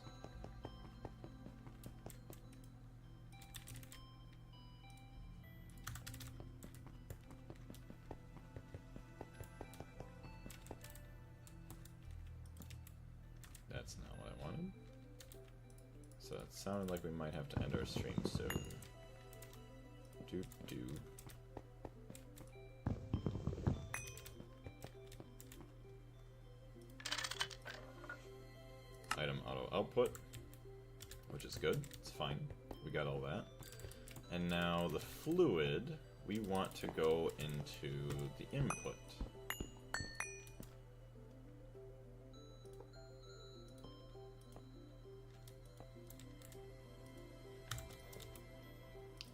A: That's not what I wanted. So it sounded like we might have to end our stream soon. Do. Item auto output, which is good. It's fine. We got all that. And now the fluid, we want to go into the input.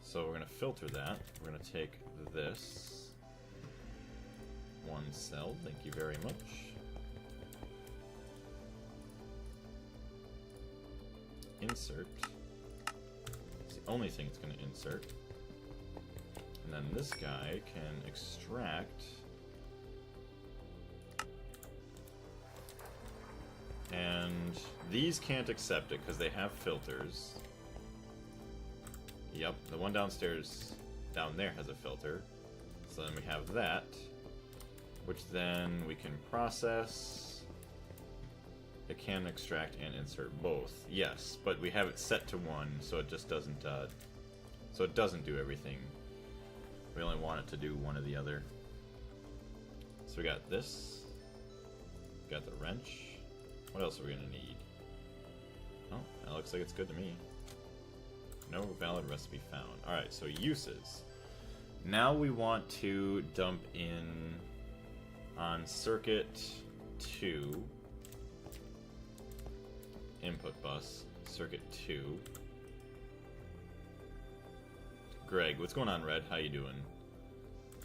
A: So we're going to filter that. We're going to take this one cell. Thank you very much. Insert. It's the only thing it's going to insert. And then this guy can extract. And these can't accept it because they have filters. Yep, the one downstairs down there has a filter. So then we have that, which then we can process. It can extract and insert both. Yes, but we have it set to one, so it just doesn't, so it doesn't do everything. We only want it to do one or the other. So we got this. Got the wrench. What else are we gonna need? Oh, that looks like it's good to me. No valid recipe found. Alright, so uses. Now we want to dump in on circuit 2. Input bus. Circuit 2. Greg, what's going on, Red? How you doing?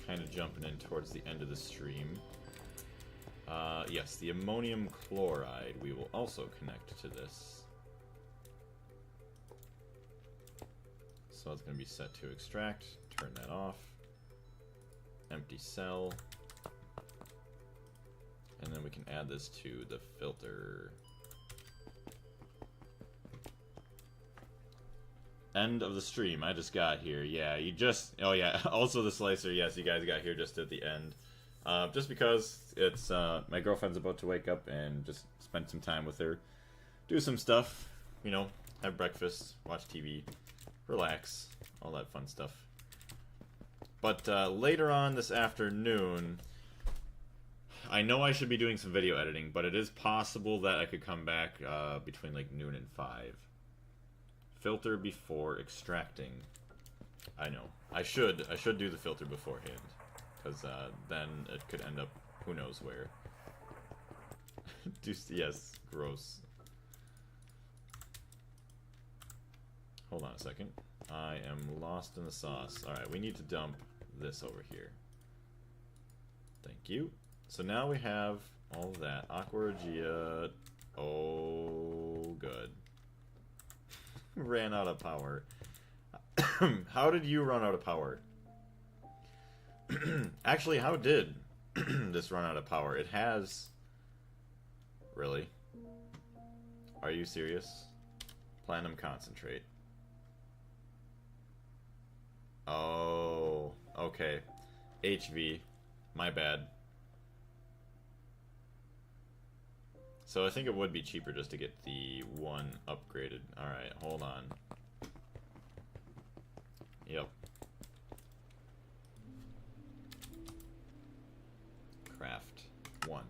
A: Kind of jumping in towards the end of the stream. Yes, the ammonium chloride we will also connect to this. So it's going to be set to extract. Turn that off. Empty cell. And then we can add this to the filter. End of the stream. I just got here. Yeah, you just... Oh, yeah. Also the slicer. Yes, you guys got here just at the end. Just because it's... my girlfriend's about to wake up and just spend some time with her. Do some stuff. You know, have breakfast, watch TV, relax, all that fun stuff. But later on this afternoon... I know I should be doing some video editing, but it is possible that I could come back between like noon and 5. Filter before extracting. I know. I should do the filter beforehand, because then it could end up who knows where. Yes, gross. Hold on a second. I am lost in the sauce. Alright, we need to dump this over here. Thank you. So now we have all of that. Aqua Regia. Oh, good. Ran out of power. How did you run out of power? Actually, how did this run out of power? It has... Really? Are you serious? Platinum concentrate. Oh, okay. HV. My bad. So I think it would be cheaper just to get the one upgraded. Alright, hold on. Yep. Craft 1.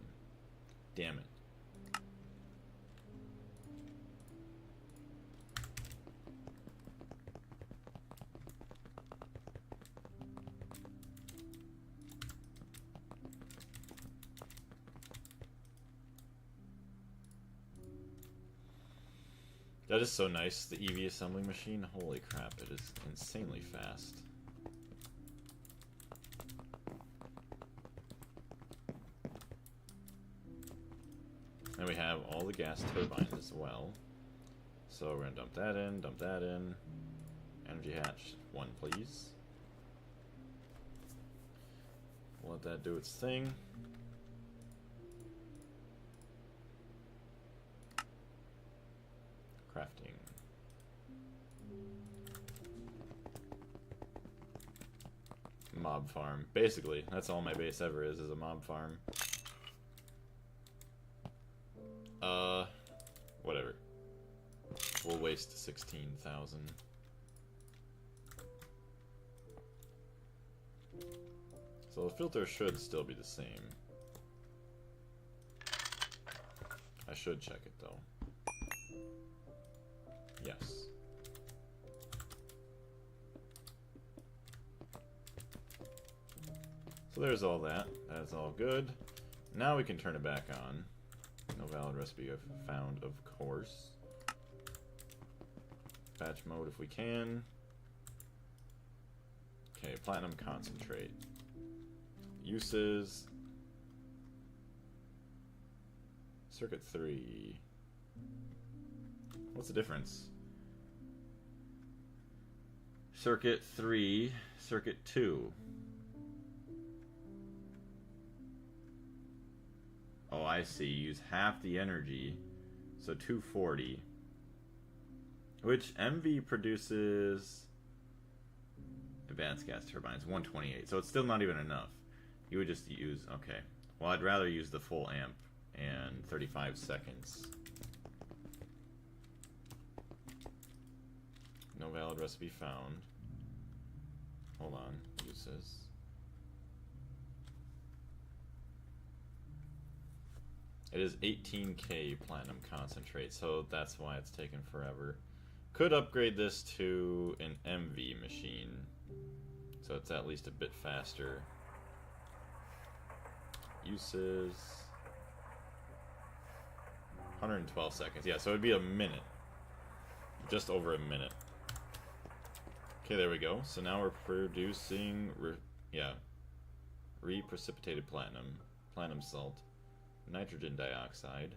A: Damn it. That is so nice, the EV assembling machine. Holy crap, it is insanely fast. And we have all the gas turbines as well. So we're gonna dump that in, dump that in. Energy hatch 1, please. Let that do its thing. Crafting. Mob farm. Basically, that's all my base ever is a mob farm. Whatever. We'll waste 16,000. So the filter should still be the same. I should check it though. Yes. So there's all that. That's all good. Now we can turn it back on. No valid recipe found, of course. Batch mode if we can. Okay, platinum concentrate. Uses. Circuit 3. What's the difference? Circuit 3, circuit 2. Oh, I see. Use half the energy. So 240. Which MV produces advanced gas turbines, 128. So it's still not even enough. You would just use, okay. Well, I'd rather use the full amp and 35 seconds. valid recipe found. Hold on. Uses. It is 18k platinum concentrate, so that's why it's taken forever. Could upgrade this to an MV machine, so it's at least a bit faster. Uses 112 seconds. Yeah, so it'd be a minute. Just over a minute. Okay, there we go. So now we're producing, reprecipitated platinum, platinum salt, nitrogen dioxide,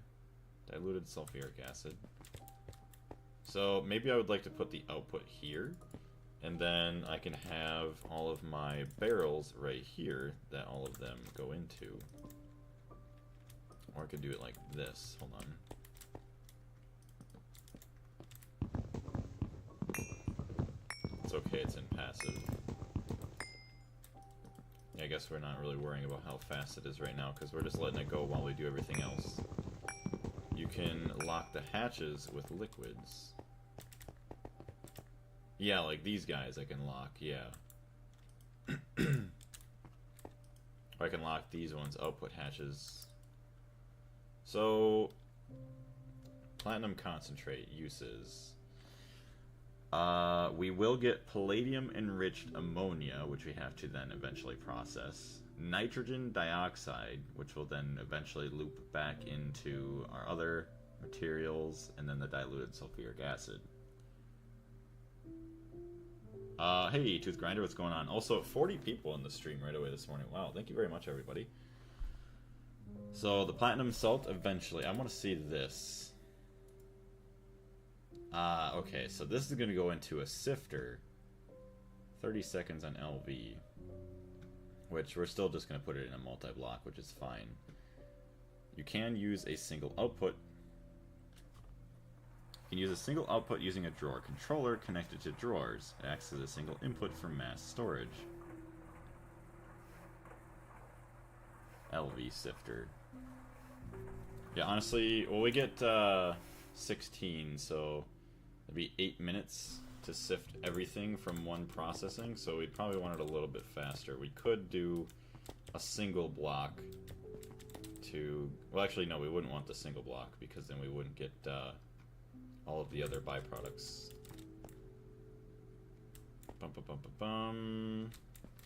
A: diluted sulfuric acid. So maybe I would like to put the output here, and then I can have all of my barrels right here that all of them go into. Or I could do it like this. Hold on. It's okay, it's in passive. Yeah, I guess we're not really worrying about how fast it is right now, because we're just letting it go while we do everything else. You can lock the hatches with liquids. Yeah, like these guys I can lock, yeah. Or I can lock these ones, output hatches. So, platinum concentrate uses. We will get palladium enriched ammonia, which we have to then eventually process. Nitrogen dioxide, which will then eventually loop back into our other materials, and then the diluted sulfuric acid. Hey, Tooth Grinder, what's going on? Also, 40 people in the stream right away this morning. Wow, thank you very much, everybody. So, the platinum salt, eventually. I want to see this. Okay, so this is going to go into a sifter. 30 seconds on LV. Which, we're still just going to put it in a multi-block, which is fine. You can use a single output. You can use a single output using a drawer controller connected to drawers. It acts as a single input for mass storage. LV sifter. Yeah, honestly, well, we get 16, so it'd be 8 minutes to sift everything from one processing, so we'd probably want it a little bit faster. We could do a single block to... Well, actually, no, we wouldn't want the single block, because then we wouldn't get all of the other byproducts.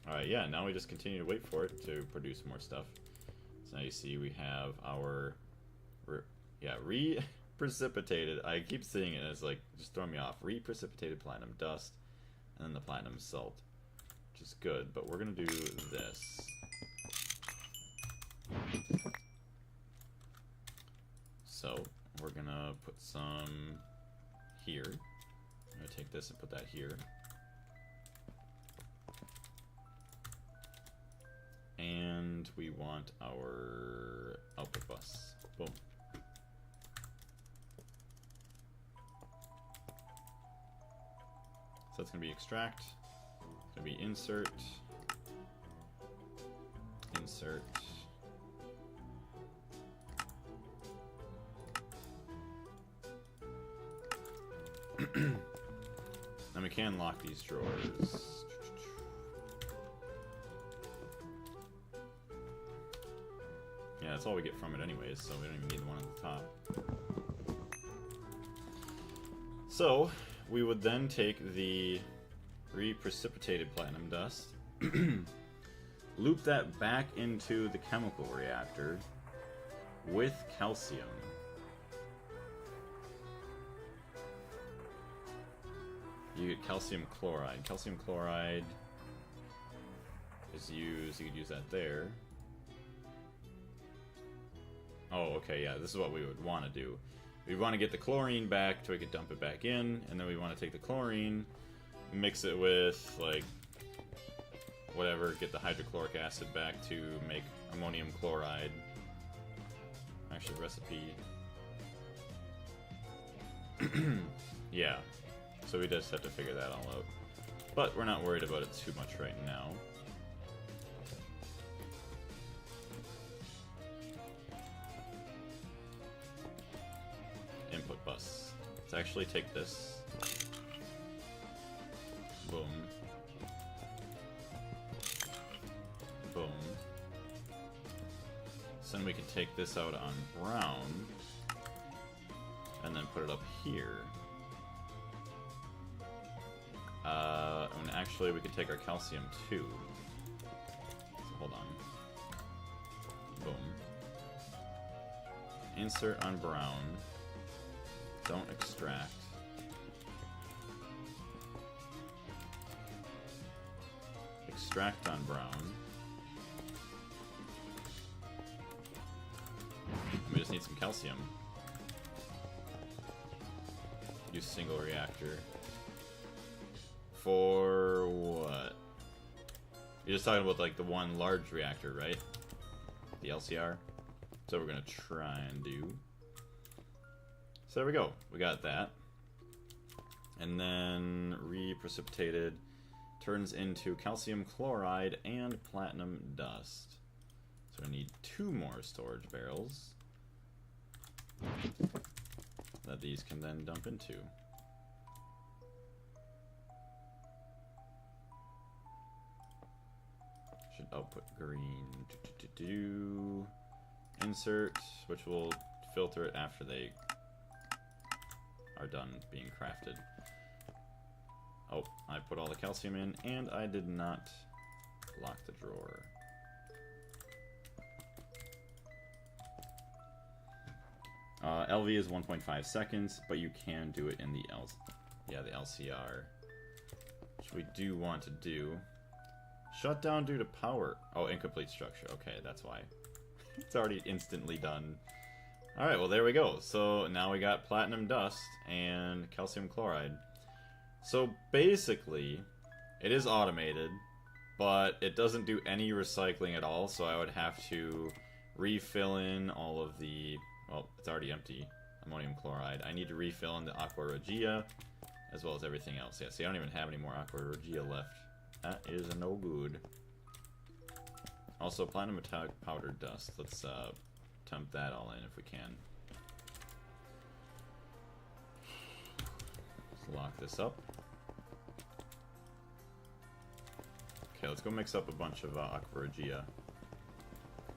A: Alright, yeah, now we just continue to wait for it to produce more stuff. So now you see we have our... Re-precipitated. I keep seeing it as like, just throwing me off. Re-precipitated platinum dust, and then the platinum salt, which is good, but we're gonna do this. So, we're gonna put some here. I'm gonna take this and put that here. And we want our output bus. Boom. So that's going to be extract. It's going to be insert. Insert. And we can lock these drawers. Yeah, that's all we get from it anyways, so we don't even need the one at the top. So, we would then take the re-precipitated platinum dust, loop that back into the chemical reactor with calcium. You get calcium chloride. Calcium chloride is used, you could use that there. Oh, okay, yeah, this is what we would want to do. We want to get the chlorine back so we could dump it back in, and then we want to take the chlorine, mix it with, like, whatever, get the hydrochloric acid back to make ammonium chloride. Actually, recipe. Yeah, so we just have to figure that all out. But we're not worried about it too much right now. Input bus. Let's actually take this. Boom. Boom. So then we can take this out on brown. And then put it up here. And actually we could take our calcium too. So hold on. Boom. Insert on brown. Don't extract. Extract on brown. We just need some calcium. Use single reactor. For what? You're just talking about like the one large reactor, right? The LCR. So we're gonna try and do. So there we go. We got that. And then reprecipitated turns into calcium chloride and platinum dust. So I need 2 more storage barrels that these can then dump into. Should output green. Insert, which will filter it after they are done being crafted. Oh, I put all the calcium in, and I did not lock the drawer. LV is 1.5 seconds, but you can do it in the the LCR, which we do want to do. Shut down due to power. Oh, incomplete structure. Okay, that's why. It's already instantly done. Alright, well there we go. So now we got platinum dust and calcium chloride. So basically, it is automated, but it doesn't do any recycling at all, so I would have to refill in all of the... Well, it's already empty. Ammonium chloride. I need to refill in the aqua regia, as well as everything else. Yeah, see, I don't even have any more aqua regia left. That is no good. Also, platinum metallic powder dust. Let's temp that all in if we can. Let's lock this up. Okay, let's go mix up a bunch of aqua regia.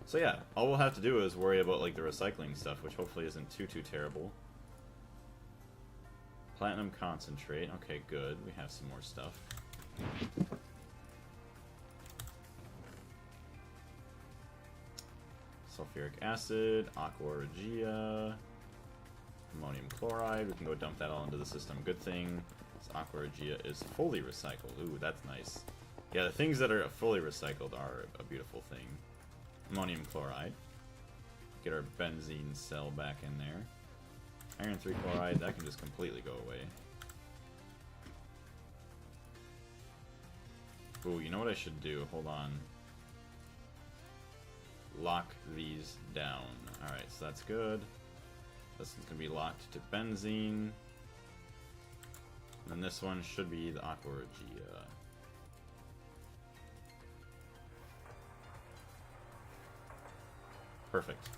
A: So yeah, all we'll have to do is worry about like the recycling stuff, which hopefully isn't too terrible. Platinum concentrate. Okay, good. We have some more stuff. Sulfuric acid, aqua regia, ammonium chloride. We can go dump that all into the system. Good thing this aqua regia is fully recycled. Ooh, that's nice. Yeah, the things that are fully recycled are a beautiful thing. Ammonium chloride. Get our benzene cell back in there. Iron 3 chloride, that can just completely go away. Ooh, you know what I should do? Hold on. Lock these down. Alright, so that's good. This one's going to be locked to benzene. And then this one should be the aqua regia. Perfect.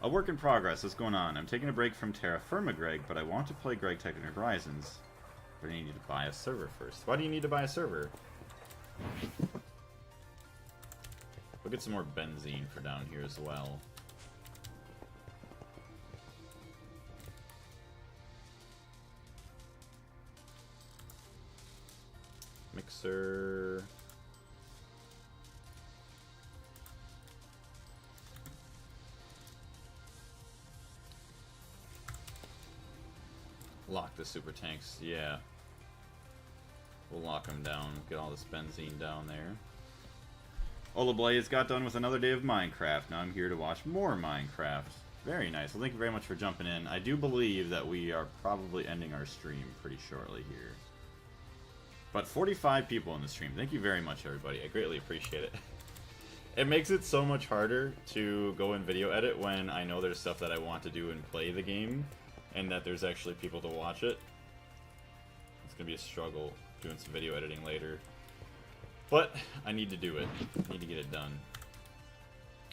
A: A work in progress. What's going on? I'm taking a break from Terra Firma, Greg, but I want to play Gregtech New Horizons. But I need to buy a server first. Why do you need to buy a server? We'll get some more benzene for down here as well. Mixer. Lock the super tanks, yeah. We'll lock them down, get all this benzene down there. Olablaze got done with another day of Minecraft. Now I'm here to watch more Minecraft. Very nice. Well, thank you very much for jumping in. I do believe that we are probably ending our stream pretty shortly here. But 45 people in the stream. Thank you very much, everybody. I greatly appreciate it. It makes it so much harder to go and video edit when I know there's stuff that I want to do and play the game, and that there's actually people to watch it. It's going to be a struggle doing some video editing later. But I need to do it. I need to get it done.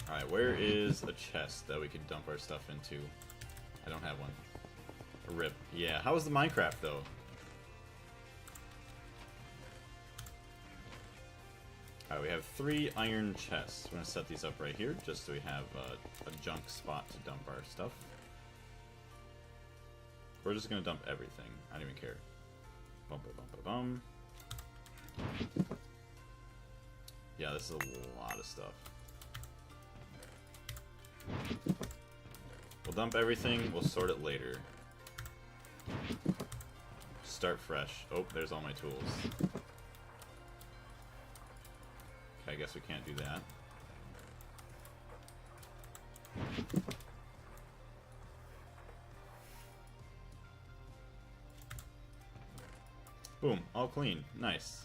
A: Alright, where is a chest that we can dump our stuff into? I don't have one. A rip. Yeah, how was the Minecraft, though? Alright, we have 3 iron chests. We're gonna set these up right here, just so we have a junk spot to dump our stuff. We're just gonna dump everything. I don't even care. Bum ba bum ba bum. Yeah, this is a lot of stuff. We'll dump everything, we'll sort it later. Start fresh. Oh, there's all my tools. Okay, I guess we can't do that. Boom, all clean. Nice.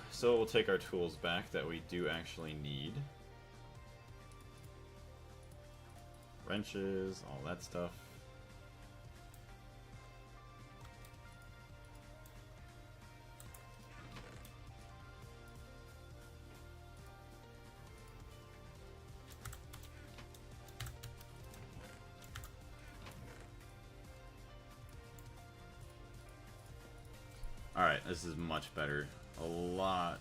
A: So we'll take our tools back that we do actually need. Wrenches, all that stuff. Alright, this is much better. A lot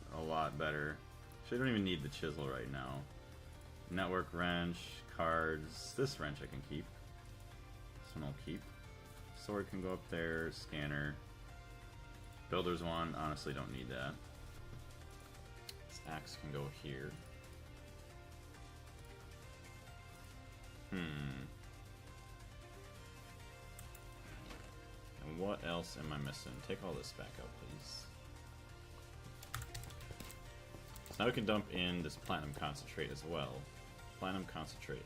A: better. Actually, I don't even need the chisel right now. Network wrench, cards. This wrench I can keep. This one I'll keep. Sword can go up there. Scanner. Builder's one. Honestly, don't need that. This axe can go here. And what else am I missing? Take all this back out, please. So now we can dump in this platinum concentrate as well. Platinum concentrate.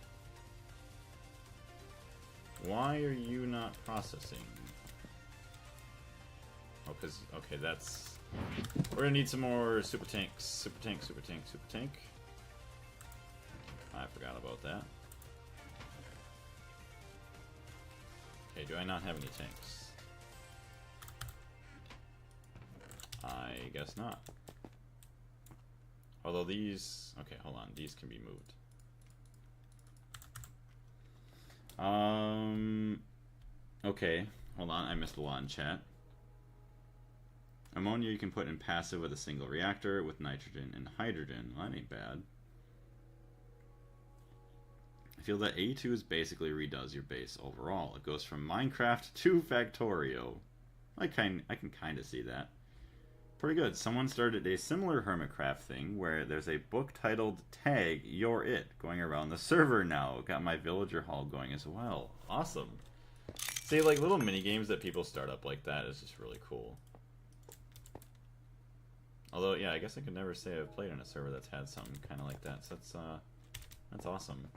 A: Why are you not processing? Oh, because, okay, that's... We're gonna need some more super tanks. Super tank, super tank, super tank. I forgot about that. Okay, do I not have any tanks? I guess not. Although these... Okay, hold on. These can be moved. Okay. Hold on. I missed a lot in chat. Ammonia you can put in passive with a single reactor with nitrogen and hydrogen. Well, that ain't bad. I feel that A2 is basically redoes your base overall. It goes from Minecraft to Factorio. I can kind of see that. Pretty good. Someone started a similar Hermitcraft thing where there's a book titled Tag You're It going around the server now. Got my villager hall going as well. Awesome. See, like little mini games that people start up like that is just really cool. Although, yeah, I guess I could never say I've played on a server that's had something kind of like that. So that's awesome.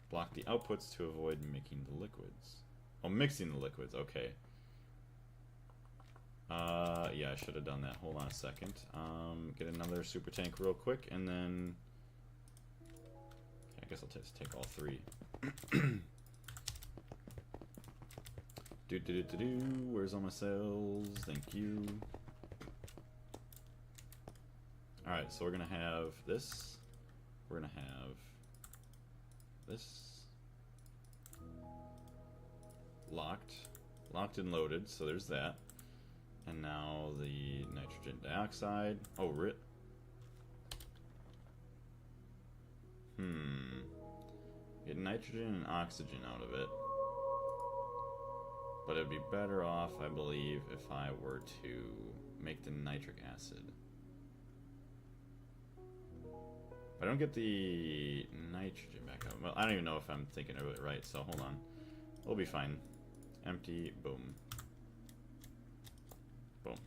A: Block the outputs to avoid making the liquids. Oh, mixing the liquids. Okay. Yeah, I should have done that. Hold on a second. Get another super tank real quick, and then... Okay, I guess I'll just take all 3. Where's all my cells? Thank you. Alright, so we're gonna have this. We're gonna have this. Locked. Locked and loaded, so there's that. And now the nitrogen dioxide. Oh, rip. Get nitrogen and oxygen out of it. But it'd be better off, I believe, if I were to make the nitric acid. I don't get the nitrogen back up. Well, I don't even know if I'm thinking of it right, so hold on. We'll be fine. Empty, boom. Boom.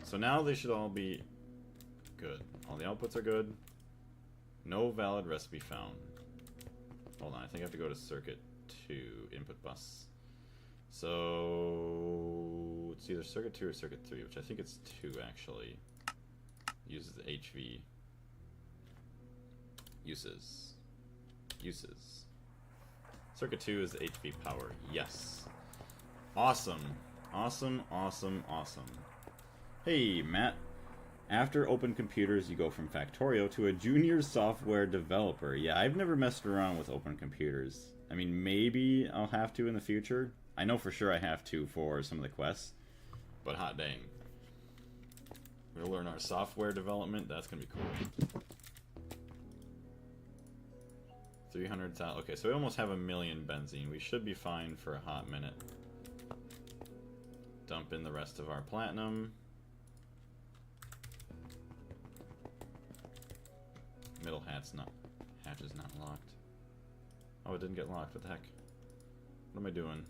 A: So now they should all be good. All the outputs are good. No valid recipe found. Hold on, I think I have to go to circuit 2, input bus. So it's either circuit 2 or circuit 3, which I think it's 2 actually. Uses the HV. Uses. Circuit 2 is the HV power. Yes. Awesome. Awesome. Hey, Matt. After Open Computers, you go from Factorio to a junior software developer. Yeah, I've never messed around with Open Computers. I mean, maybe I'll have to in the future. I know for sure I have to for some of the quests. But hot dang. We'll learn our software development. That's gonna be cool. 300,000. Okay, so we almost have 1,000,000 benzene. We should be fine for a hot minute. Dump in the rest of our platinum. Middle hatch is not locked. Oh, it didn't get locked. What the heck? What am I doing?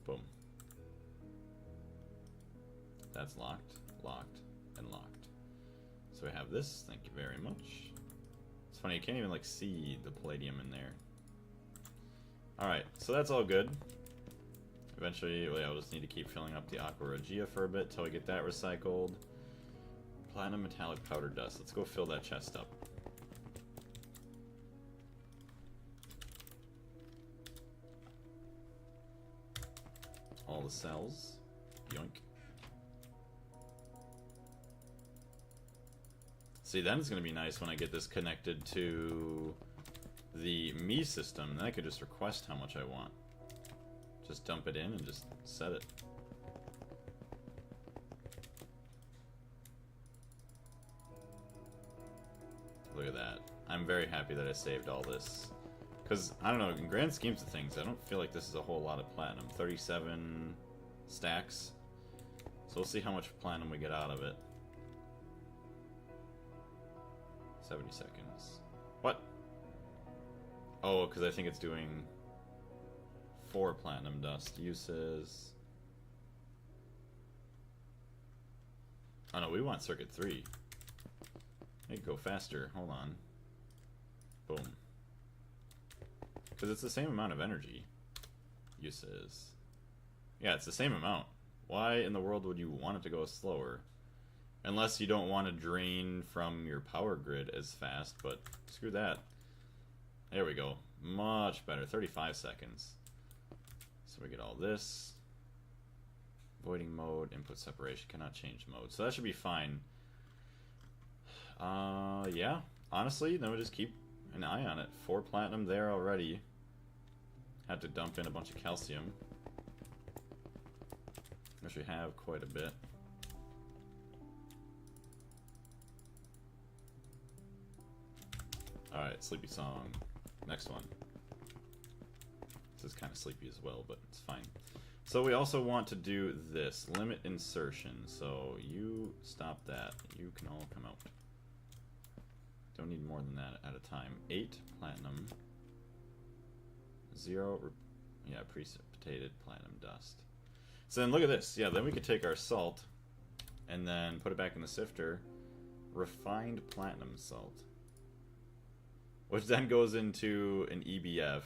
A: Boom. That's locked, locked, and locked. So we have this. Thank you very much. It's funny, you can't even like see the palladium in there. Alright, so that's all good. Eventually, well, yeah, I'll just need to keep filling up the aqua regia for a bit till we get that recycled. Platinum metallic powder dust. Let's go fill that chest up. All the cells. Yoink. See, then it's going to be nice when I get this connected to the me system. Then I could just request how much I want. Just dump it in and just set it. Look at that. I'm very happy that I saved all this. Because, I don't know, in grand schemes of things, I don't feel like this is a whole lot of platinum. 37 stacks. So we'll see how much platinum we get out of it. 70 seconds. What? Oh, because I think it's doing 4 platinum dust uses. Oh no, we want circuit 3. Make it go faster. Hold on. Boom. Because it's the same amount of energy uses. Yeah, it's the same amount. Why in the world would you want it to go slower? Unless you don't want to drain from your power grid as fast, but screw that. There we go. Much better. 35 seconds. So we get all this. Voiding mode, input separation, cannot change mode. So that should be fine. Yeah. Honestly, then we just keep an eye on it. 4 platinum there already. Had to dump in a bunch of calcium. Which we have quite a bit. Alright, sleepy song. Next one. This is kind of sleepy as well, but it's fine. So we also want to do this. Limit insertion. So you stop that. You can all come out. Don't need more than that at a time. 8 platinum. 0, yeah, precipitated platinum dust. So then look at this. Yeah, then we could take our salt and then put it back in the sifter. Refined platinum salt. Which then goes into an EBF.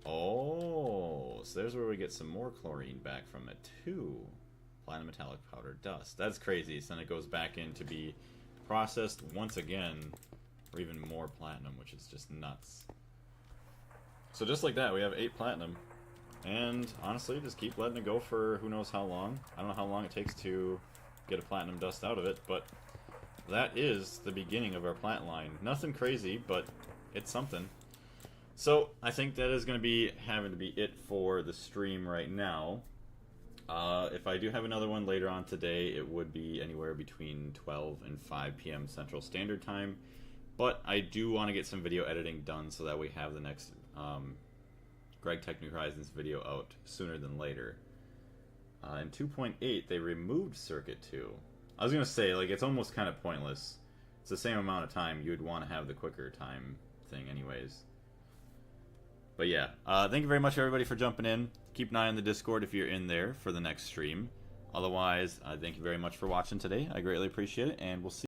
A: Oh, so there's where we get some more chlorine back from it too. Platinum metallic powder dust. That's crazy. So then it goes back in to be processed once again for even more platinum, which is just nuts. So just like that, we have 8 platinum. And honestly, just keep letting it go for who knows how long. I don't know how long it takes to get a platinum dust out of it, but that is the beginning of our plant line. Nothing crazy, but it's something. So I think that is going to be having to be it for the stream right now. If I do have another one later on today, it would be anywhere between 12 and 5 p.m. Central Standard Time. But I do want to get some video editing done so that we have the next Gregtech New Horizons video out sooner than later. In 2.8, they removed Circuit 2. I was going to say, like, it's almost kind of pointless. It's the same amount of time. You'd want to have the quicker time thing anyways. But yeah, thank you very much everybody for jumping in. Keep an eye on the Discord if you're in there for the next stream. Otherwise, thank you very much for watching today. I greatly appreciate it, and we'll see